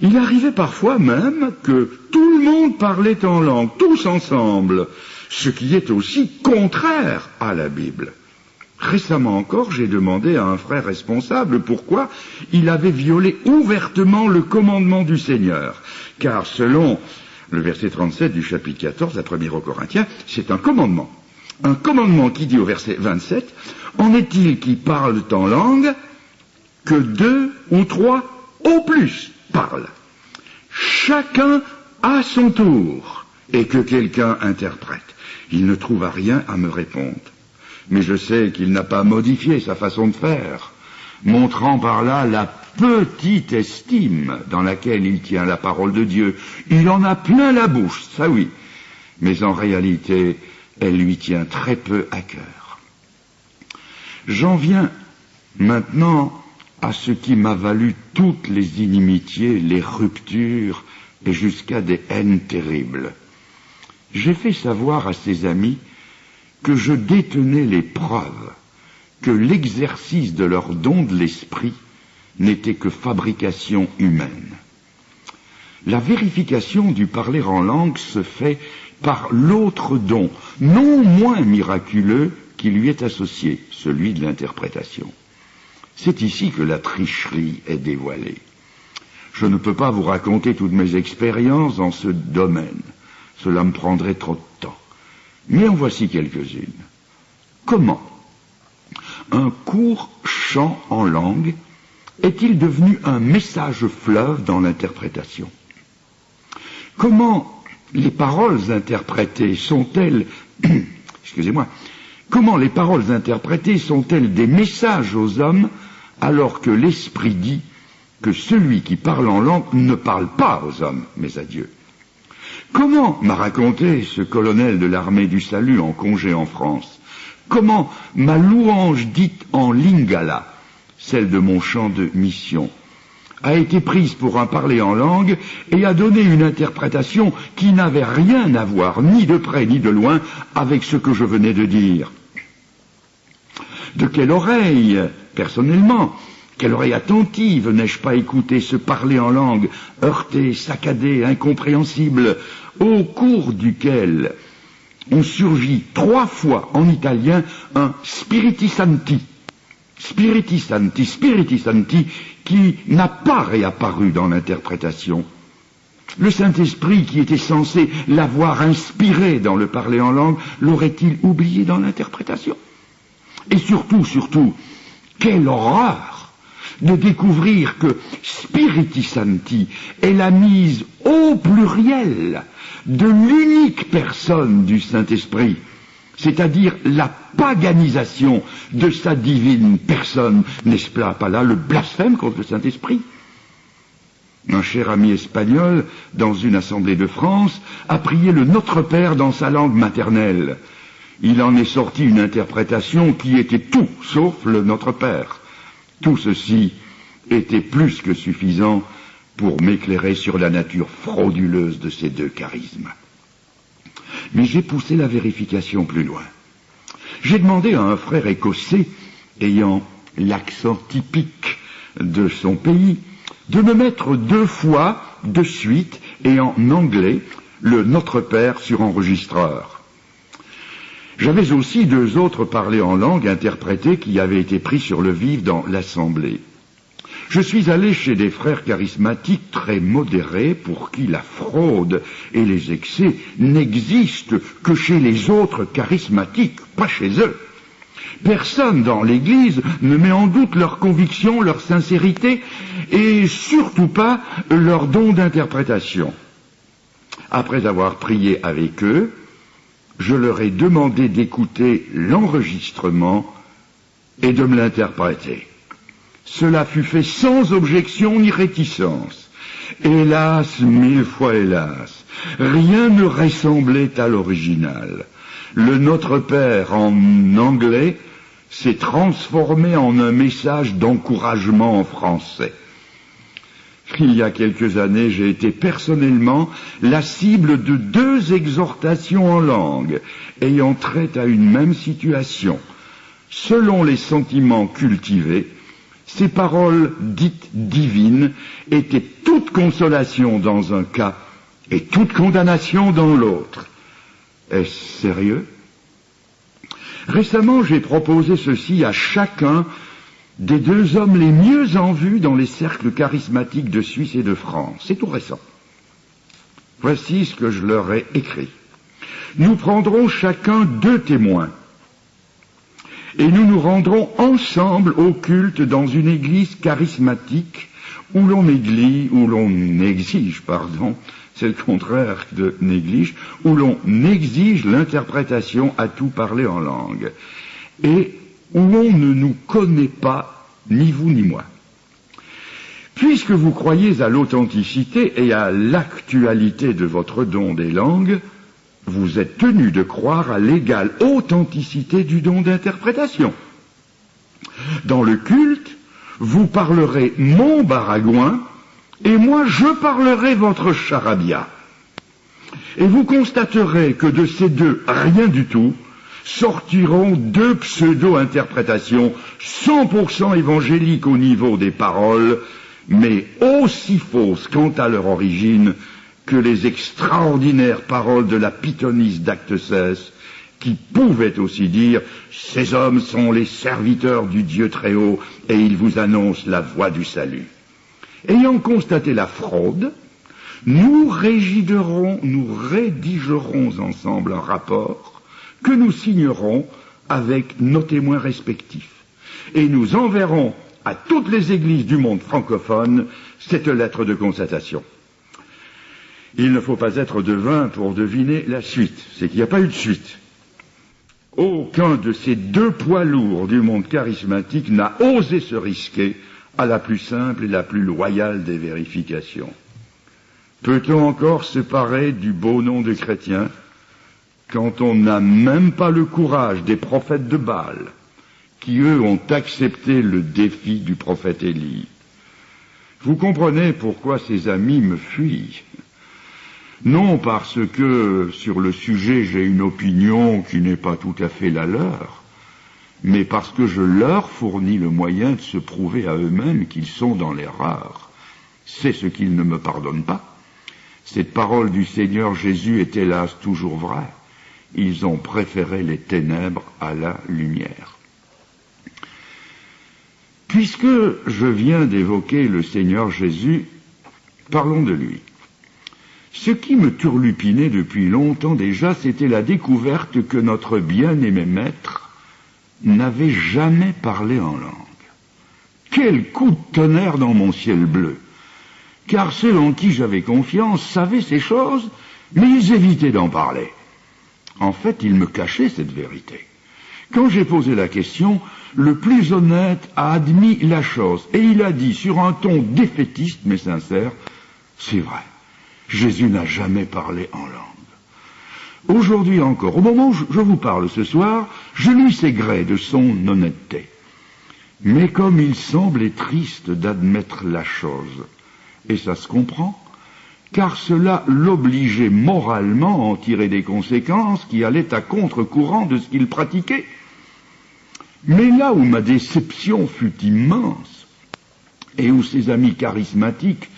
Il arrivait parfois même que tout le monde parlait en langue, tous ensemble, ce qui est aussi contraire à la Bible. Récemment encore, j'ai demandé à un frère responsable pourquoi il avait violé ouvertement le commandement du Seigneur, car selon le verset 37 du chapitre 14, la première aux Corinthiens, c'est un commandement. Un commandement qui dit au verset 27, « En est-il qui parlent en langue que 2 ou 3 au plus parlent ?» chacun à son tour, et que quelqu'un interprète. Il ne trouva rien à me répondre. Mais je sais qu'il n'a pas modifié sa façon de faire, montrant par là la petite estime dans laquelle il tient la parole de Dieu. Il en a plein la bouche, ça oui, mais en réalité, elle lui tient très peu à cœur. J'en viens maintenant à ce qui m'a valu toutes les inimitiés, les ruptures et jusqu'à des haines terribles. J'ai fait savoir à ses amis que je détenais les preuves que l'exercice de leur don de l'esprit n'était que fabrication humaine. La vérification du parler en langue se fait par l'autre don, non moins miraculeux, qui lui est associé, celui de l'interprétation. C'est ici que la tricherie est dévoilée. Je ne peux pas vous raconter toutes mes expériences dans ce domaine. Cela me prendrait trop de temps. Mais en voici quelques-unes. Comment un court chant en langue est-il devenu un message fleuve dans l'interprétation? Comment les paroles interprétées sont-elles comment les paroles interprétées sont-elles des messages aux hommes alors que l'Esprit dit que celui qui parle en langue ne parle pas aux hommes, mais à Dieu? Comment m'a raconté ce colonel de l'armée du salut en congé en France? Comment ma louange dite en lingala, celle de mon chant de mission, a été prise pour un parler en langue et a donné une interprétation qui n'avait rien à voir, ni de près ni de loin, avec ce que je venais de dire? De quelle oreille, personnellement, quelle oreille attentive n'ai-je pas écouté ce parler en langue, heurté, saccadé, incompréhensible, au cours duquel on surgit 3 fois en italien un spiriti santi, qui n'a pas réapparu dans l'interprétation. Le Saint-Esprit, qui était censé l'avoir inspiré dans le parler en langue, l'aurait-il oublié dans l'interprétation? Et surtout, quelle horreur de découvrir que Spiriti Santi est la mise au pluriel de l'unique personne du Saint-Esprit, c'est-à-dire la paganisation de sa divine personne. N'est-ce pas là le blasphème contre le Saint-Esprit? Un cher ami espagnol, dans une assemblée de France, a prié le Notre Père dans sa langue maternelle. Il en est sorti une interprétation qui était tout sauf le Notre Père. Tout ceci était plus que suffisant pour m'éclairer sur la nature frauduleuse de ces 2 charismes. Mais j'ai poussé la vérification plus loin. J'ai demandé à un frère écossais, ayant l'accent typique de son pays, de me mettre 2 fois de suite et en anglais le Notre Père sur enregistreur. J'avais aussi 2 autres parlers en langue interprétés qui avaient été pris sur le vif dans l'assemblée. Je suis allé chez des frères charismatiques très modérés pour qui la fraude et les excès n'existent que chez les autres charismatiques, pas chez eux. Personne dans l'Église ne met en doute leur conviction, leur sincérité et surtout pas leur don d'interprétation. Après avoir prié avec eux, je leur ai demandé d'écouter l'enregistrement et de me l'interpréter. Cela fut fait sans objection ni réticence. Hélas, 1000 fois hélas, rien ne ressemblait à l'original. Le Notre Père en anglais s'est transformé en un message d'encouragement en français. Il y a quelques années, j'ai été personnellement la cible de 2 exhortations en langue, ayant trait à une même situation. Selon les sentiments cultivés, ces paroles dites divines étaient toute consolation dans un cas et toute condamnation dans l'autre. Est-ce sérieux? Récemment, j'ai proposé ceci à chacun des 2 hommes les mieux en vue dans les cercles charismatiques de Suisse et de France. C'est tout récent. Voici ce que je leur ai écrit. Nous prendrons chacun 2 témoins et nous nous rendrons ensemble au culte dans une église charismatique où l'on exige, c'est le contraire de néglige, où l'on exige l'interprétation à tout parler en langue, et où on ne nous connaît pas, ni vous ni moi. Puisque vous croyez à l'authenticité et à l'actualité de votre don des langues, vous êtes tenu de croire à l'égale authenticité du don d'interprétation. Dans le culte, vous parlerez mon baragouin, et moi je parlerai votre charabia. Et vous constaterez que de ces deux, rien du tout, sortiront deux pseudo-interprétations 100% évangéliques au niveau des paroles, mais aussi fausses quant à leur origine que les extraordinaires paroles de la pythonisse d'Acte 16, qui pouvaient aussi dire « Ces hommes sont les serviteurs du Dieu Très-Haut et ils vous annoncent la voie du salut ». Ayant constaté la fraude, nous rédigerons ensemble un rapport que nous signerons avec nos témoins respectifs. Et nous enverrons à toutes les églises du monde francophone cette lettre de constatation. Il ne faut pas être devin pour deviner la suite. C'est qu'il n'y a pas eu de suite. Aucun de ces deux poids lourds du monde charismatique n'a osé se risquer à la plus simple et la plus loyale des vérifications. Peut-on encore se parer du beau nom de chrétien quand on n'a même pas le courage des prophètes de Baal, qui eux ont accepté le défi du prophète Élie? Vous comprenez pourquoi ces amis me fuient. Non parce que sur le sujet j'ai une opinion qui n'est pas tout à fait la leur, mais parce que je leur fournis le moyen de se prouver à eux-mêmes qu'ils sont dans l'erreur. C'est ce qu'ils ne me pardonnent pas. Cette parole du Seigneur Jésus est hélas toujours vraie. Ils ont préféré les ténèbres à la lumière. Puisque je viens d'évoquer le Seigneur Jésus, parlons de lui. Ce qui me turlupinait depuis longtemps déjà, c'était la découverte que notre bien-aimé maître n'avait jamais parlé en langue. Quel coup de tonnerre dans mon ciel bleu! Car ceux en qui j'avais confiance savaient ces choses, mais ils évitaient d'en parler. En fait, ils me cachaient cette vérité. Quand j'ai posé la question, le plus honnête a admis la chose, et il a dit sur un ton défaitiste mais sincère, « C'est vrai, Jésus n'a jamais parlé en langue. » Aujourd'hui encore, au moment où je vous parle ce soir, je lui sais gré de son honnêteté. Mais comme il semblait triste d'admettre la chose, et ça se comprend, car cela l'obligeait moralement à en tirer des conséquences qui allaient à contre-courant de ce qu'il pratiquait. Mais là où ma déception fut immense, et où ses amis charismatiques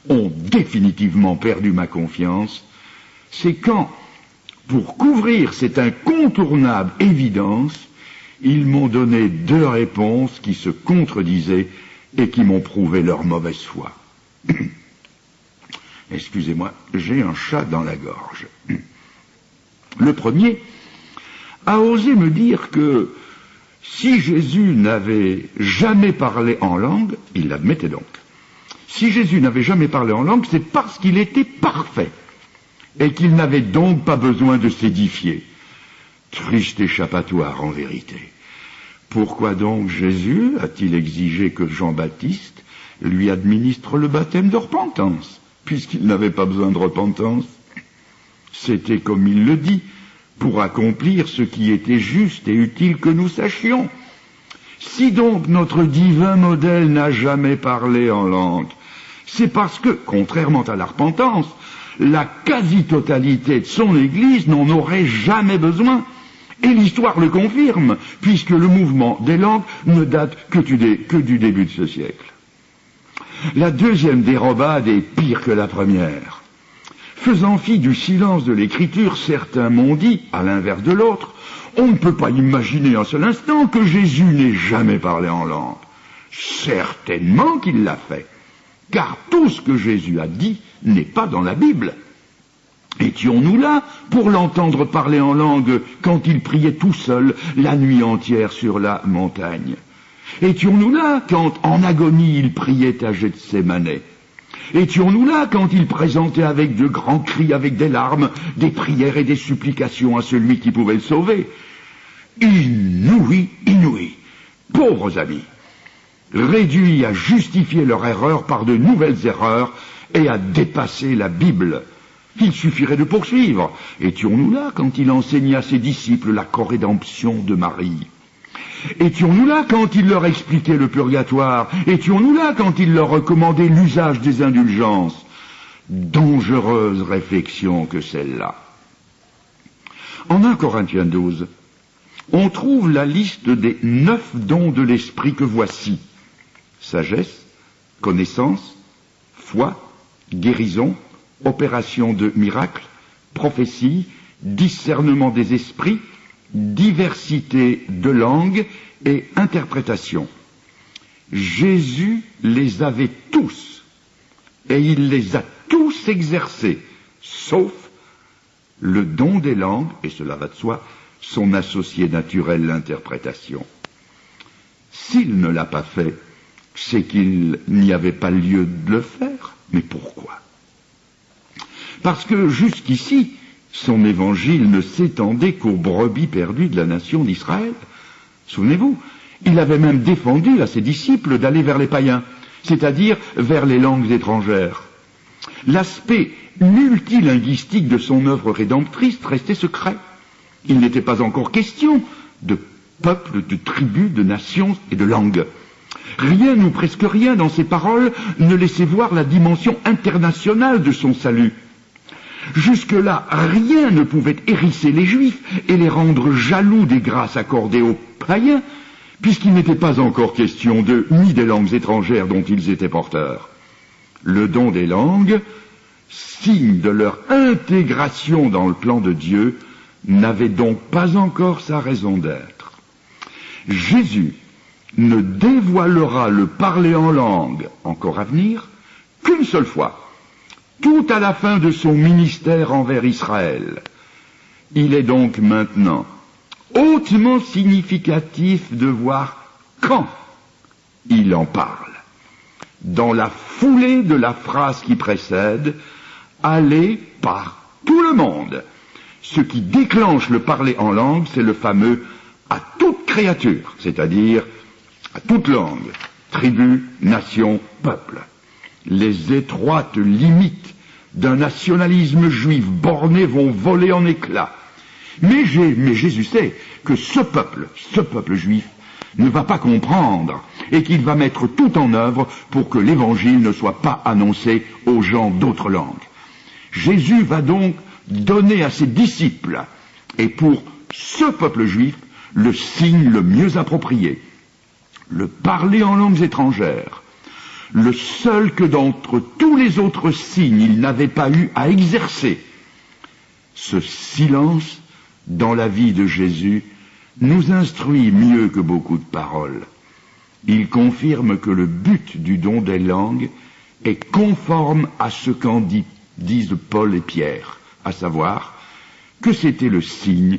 ont définitivement perdu ma confiance, c'est quand, pour couvrir cette incontournable évidence, ils m'ont donné deux réponses qui se contredisaient et qui m'ont prouvé leur mauvaise foi. Excusez-moi, j'ai un chat dans la gorge. Le premier a osé me dire que si Jésus n'avait jamais parlé en langue, il l'admettait donc, si Jésus n'avait jamais parlé en langue, c'est parce qu'il était parfait et qu'il n'avait donc pas besoin de s'édifier. Triste échappatoire en vérité. Pourquoi donc Jésus a-t-il exigé que Jean-Baptiste lui administre le baptême de repentance, puisqu'il n'avait pas besoin de repentance? C'était, comme il le dit, pour accomplir ce qui était juste et utile que nous sachions. Si donc notre divin modèle n'a jamais parlé en langue, c'est parce que, contrairement à la repentance, la quasi-totalité de son Église n'en aurait jamais besoin. Et l'histoire le confirme, puisque le mouvement des langues ne date que du début de ce siècle. La deuxième dérobade est pire que la première. Faisant fi du silence de l'Écriture, certains m'ont dit, à l'inverse de l'autre, on ne peut pas imaginer un seul instant que Jésus n'ait jamais parlé en langue. Certainement qu'il l'a fait, car tout ce que Jésus a dit n'est pas dans la Bible. Étions-nous là pour l'entendre parler en langue quand il priait tout seul la nuit entière sur la montagne? Étions-nous là quand, en agonie, il priait à Gethsémane? Étions-nous là quand il présentait avec de grands cris, avec des larmes, des prières et des supplications à celui qui pouvait le sauver? Inouï, inouï, pauvres amis, réduits à justifier leur erreur par de nouvelles erreurs et à dépasser la Bible. Il suffirait de poursuivre. Étions-nous là quand il enseignait à ses disciples la corédemption de Marie? Étions-nous là quand il leur expliquait le purgatoire? Étions-nous là quand il leur recommandait l'usage des indulgences? Dangereuse réflexion que celle-là. En 1 Corinthiens 12, on trouve la liste des 9 dons de l'esprit que voici: sagesse, connaissance, foi, guérison, opération de miracles, prophétie, discernement des esprits, diversité de langues et interprétation. Jésus les avait tous, et il les a tous exercés, sauf le don des langues, et cela va de soi, son associé naturel, l'interprétation. S'il ne l'a pas fait, c'est qu'il n'y avait pas lieu de le faire. Mais pourquoi? Parce que jusqu'ici, son évangile ne s'étendait qu'aux brebis perdues de la nation d'Israël. Souvenez-vous, il avait même défendu à ses disciples d'aller vers les païens, c'est-à-dire vers les langues étrangères. L'aspect multilinguistique de son œuvre rédemptrice restait secret. Il n'était pas encore question de peuples, de tribus, de nations et de langues. Rien ou presque rien dans ses paroles ne laissait voir la dimension internationale de son salut. Jusque-là, rien ne pouvait hérisser les Juifs et les rendre jaloux des grâces accordées aux païens, puisqu'il n'était pas encore question d'eux ni des langues étrangères dont ils étaient porteurs. Le don des langues, signe de leur intégration dans le plan de Dieu, n'avait donc pas encore sa raison d'être. Jésus ne dévoilera le parler en langue, encore à venir, qu'une seule fois, tout à la fin de son ministère envers Israël. Il est donc maintenant hautement significatif de voir quand il en parle. Dans la foulée de la phrase qui précède, aller par tout le monde. Ce qui déclenche le parler en langue, c'est le fameux « à toute créature », c'est-à-dire à toute langue, tribu, nation, peuple. Les étroites limites d'un nationalisme juif borné vont voler en éclats. Mais Jésus sait que ce peuple juif, ne va pas comprendre et qu'il va mettre tout en œuvre pour que l'évangile ne soit pas annoncé aux gens d'autres langues. Jésus va donc donner à ses disciples, et pour ce peuple juif, le signe le mieux approprié, le parler en langues étrangères, le seul que d'entre tous les autres signes il n'avait pas eu à exercer. Ce silence dans la vie de Jésus nous instruit mieux que beaucoup de paroles. Il confirme que le but du don des langues est conforme à ce qu'en disent Paul et Pierre, à savoir que c'était le signe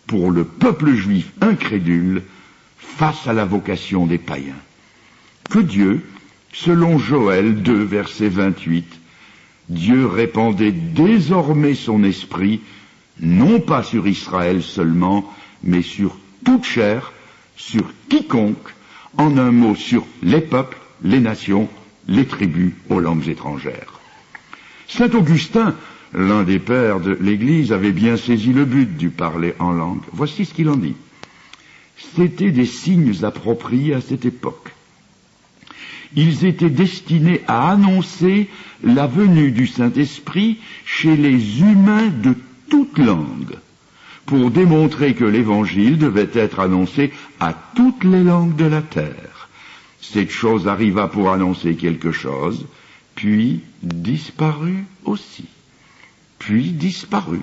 pour le peuple juif incrédule face à la vocation des païens. Que Dieu, selon Joël 2, verset 28, Dieu répandait désormais son esprit, non pas sur Israël seulement, mais sur toute chair, sur quiconque, en un mot sur les peuples, les nations, les tribus aux langues étrangères. Saint Augustin, l'un des pères de l'Église, avait bien saisi le but du parler en langue. Voici ce qu'il en dit. C'étaient des signes appropriés à cette époque. Ils étaient destinés à annoncer la venue du Saint-Esprit chez les humains de toute langue, pour démontrer que l'Évangile devait être annoncé à toutes les langues de la terre. Cette chose arriva pour annoncer quelque chose, puis disparut aussi. Puis disparut.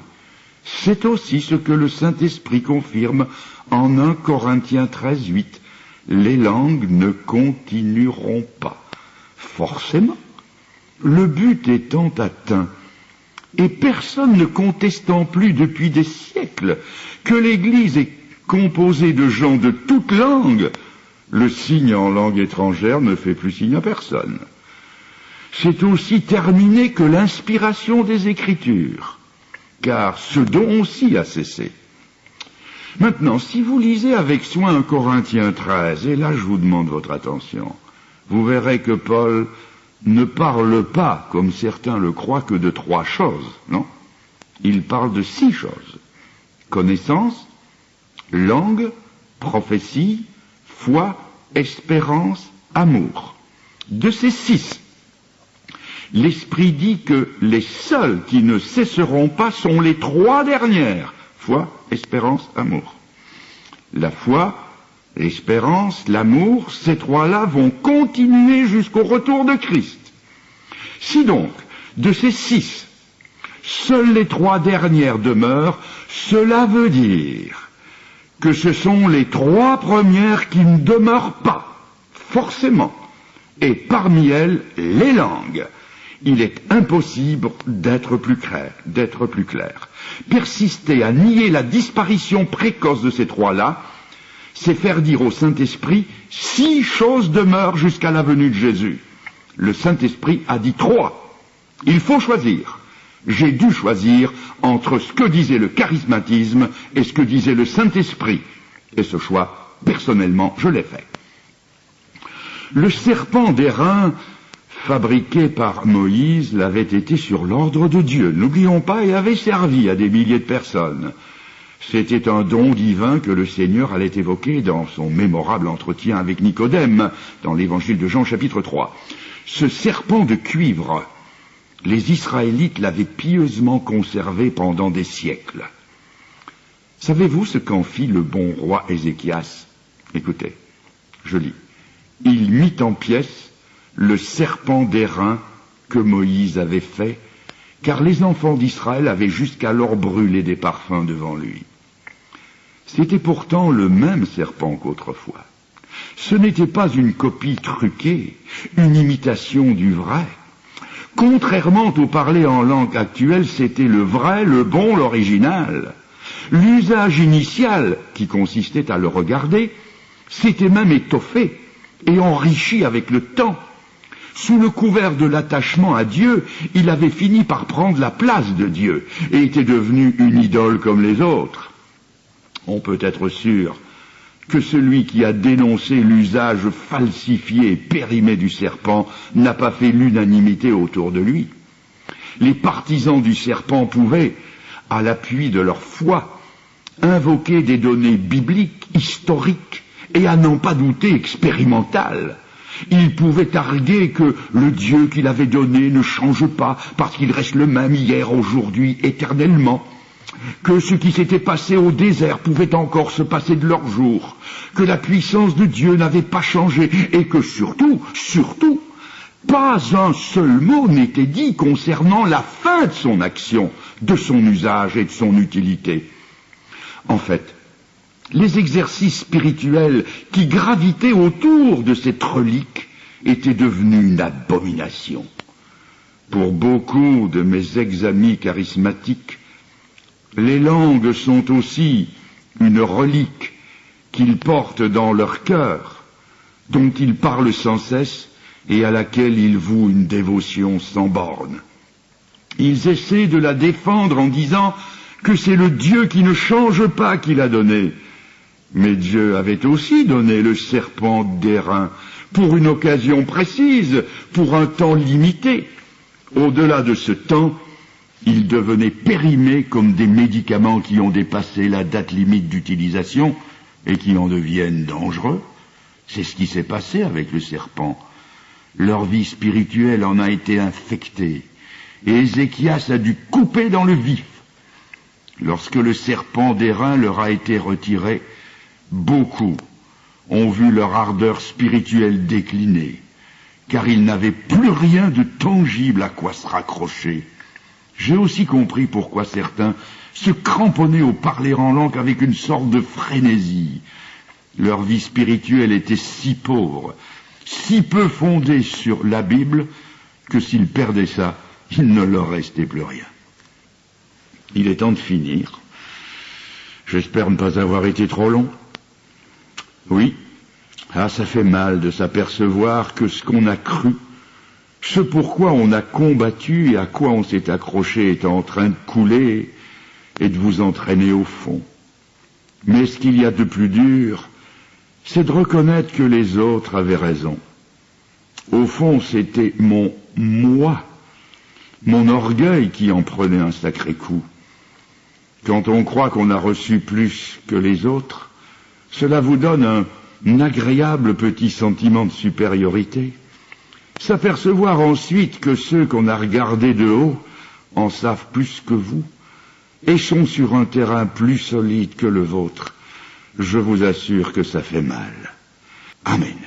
C'est aussi ce que le Saint-Esprit confirme en 1 Corinthiens 13, 8. Les langues ne continueront pas. Forcément, le but étant atteint, et personne ne contestant plus depuis des siècles que l'Église est composée de gens de toutes langues, Le signe en langue étrangère ne fait plus signe à personne. C'est aussi terminé que l'inspiration des Écritures, car ce don aussi a cessé. Maintenant, si vous lisez avec soin 1 Corinthiens 13, et là je vous demande votre attention, vous verrez que Paul ne parle pas, comme certains le croient, que de 3 choses, non? Il parle de 6 choses. Connaissance, langue, prophétie, foi, espérance, amour. De ces 6, l'Esprit dit que les seules qui ne cesseront pas sont les 3 dernières. Foi, espérance, amour. La foi, l'espérance, l'amour, ces 3-là vont continuer jusqu'au retour de Christ. Si donc, de ces 6, seules les 3 dernières demeurent, cela veut dire que ce sont les 3 premières qui ne demeurent pas, forcément. Et parmi elles, les langues. Il est impossible d'être plus clair. Persister à nier la disparition précoce de ces 3-là, c'est faire dire au Saint-Esprit 6 choses demeurent jusqu'à la venue de Jésus. Le Saint-Esprit a dit 3. Il faut choisir. J'ai dû choisir entre ce que disait le charismatisme et ce que disait le Saint-Esprit. Et ce choix, personnellement, je l'ai fait. Le serpent d'airain fabriqué par Moïse l'avait été sur l'ordre de Dieu, n'oublions pas, et avait servi à des milliers de personnes. C'était un don divin que le Seigneur allait évoquer dans son mémorable entretien avec Nicodème, dans l'évangile de Jean chapitre 3. Ce serpent de cuivre, les Israélites l'avaient pieusement conservé pendant des siècles. Savez-vous ce qu'en fit le bon roi Ézéchias? Écoutez, je lis. Il mit en pièces le serpent d'airain que Moïse avait fait, car les enfants d'Israël avaient jusqu'alors brûlé des parfums devant lui. C'était pourtant le même serpent qu'autrefois. Ce n'était pas une copie truquée, une imitation du vrai. Contrairement au parler en langue actuelle, c'était le vrai, le bon, l'original. L'usage initial, qui consistait à le regarder, s'était même étoffé et enrichi avec le temps. Sous le couvert de l'attachement à Dieu, il avait fini par prendre la place de Dieu et était devenu une idole comme les autres. On peut être sûr que celui qui a dénoncé l'usage falsifié et périmé du serpent n'a pas fait l'unanimité autour de lui. Les partisans du serpent pouvaient, à l'appui de leur foi, invoquer des données bibliques, historiques et à n'en pas douter expérimentales. Ils pouvaient arguer que le Dieu qu'il avait donné ne change pas parce qu'il reste le même hier, aujourd'hui, éternellement. Que ce qui s'était passé au désert pouvait encore se passer de leur jour, que la puissance de Dieu n'avait pas changé, et que surtout, pas un seul mot n'était dit concernant la fin de son action, de son usage et de son utilité. En fait, les exercices spirituels qui gravitaient autour de cette relique étaient devenus une abomination. Pour beaucoup de mes ex-amis charismatiques, les langues sont aussi une relique qu'ils portent dans leur cœur, dont ils parlent sans cesse et à laquelle ils vouent une dévotion sans borne. Ils essaient de la défendre en disant que c'est le Dieu qui ne change pas qui l'a donné. Mais Dieu avait aussi donné le serpent d'airain pour une occasion précise, pour un temps limité. Au-delà de ce temps, ils devenaient périmés comme des médicaments qui ont dépassé la date limite d'utilisation et qui en deviennent dangereux. C'est ce qui s'est passé avec le serpent. Leur vie spirituelle en a été infectée, et Ézéchias a dû couper dans le vif. Lorsque le serpent d'airain leur a été retiré, beaucoup ont vu leur ardeur spirituelle décliner, car ils n'avaient plus rien de tangible à quoi se raccrocher. J'ai aussi compris pourquoi certains se cramponnaient au parler en langue avec une sorte de frénésie. Leur vie spirituelle était si pauvre, si peu fondée sur la Bible, que s'ils perdaient ça, il ne leur restait plus rien. Il est temps de finir. J'espère ne pas avoir été trop long. Oui, Ah, ça fait mal de s'apercevoir que ce qu'on a cru, ce pourquoi on a combattu et à quoi on s'est accroché est en train de couler et de vous entraîner au fond. Mais ce qu'il y a de plus dur, c'est de reconnaître que les autres avaient raison. Au fond, c'était mon moi, mon orgueil qui en prenait un sacré coup. Quand on croit qu'on a reçu plus que les autres, cela vous donne un agréable petit sentiment de supériorité. S'apercevoir ensuite que ceux qu'on a regardés de haut en savent plus que vous et sont sur un terrain plus solide que le vôtre, je vous assure que ça fait mal. Amen.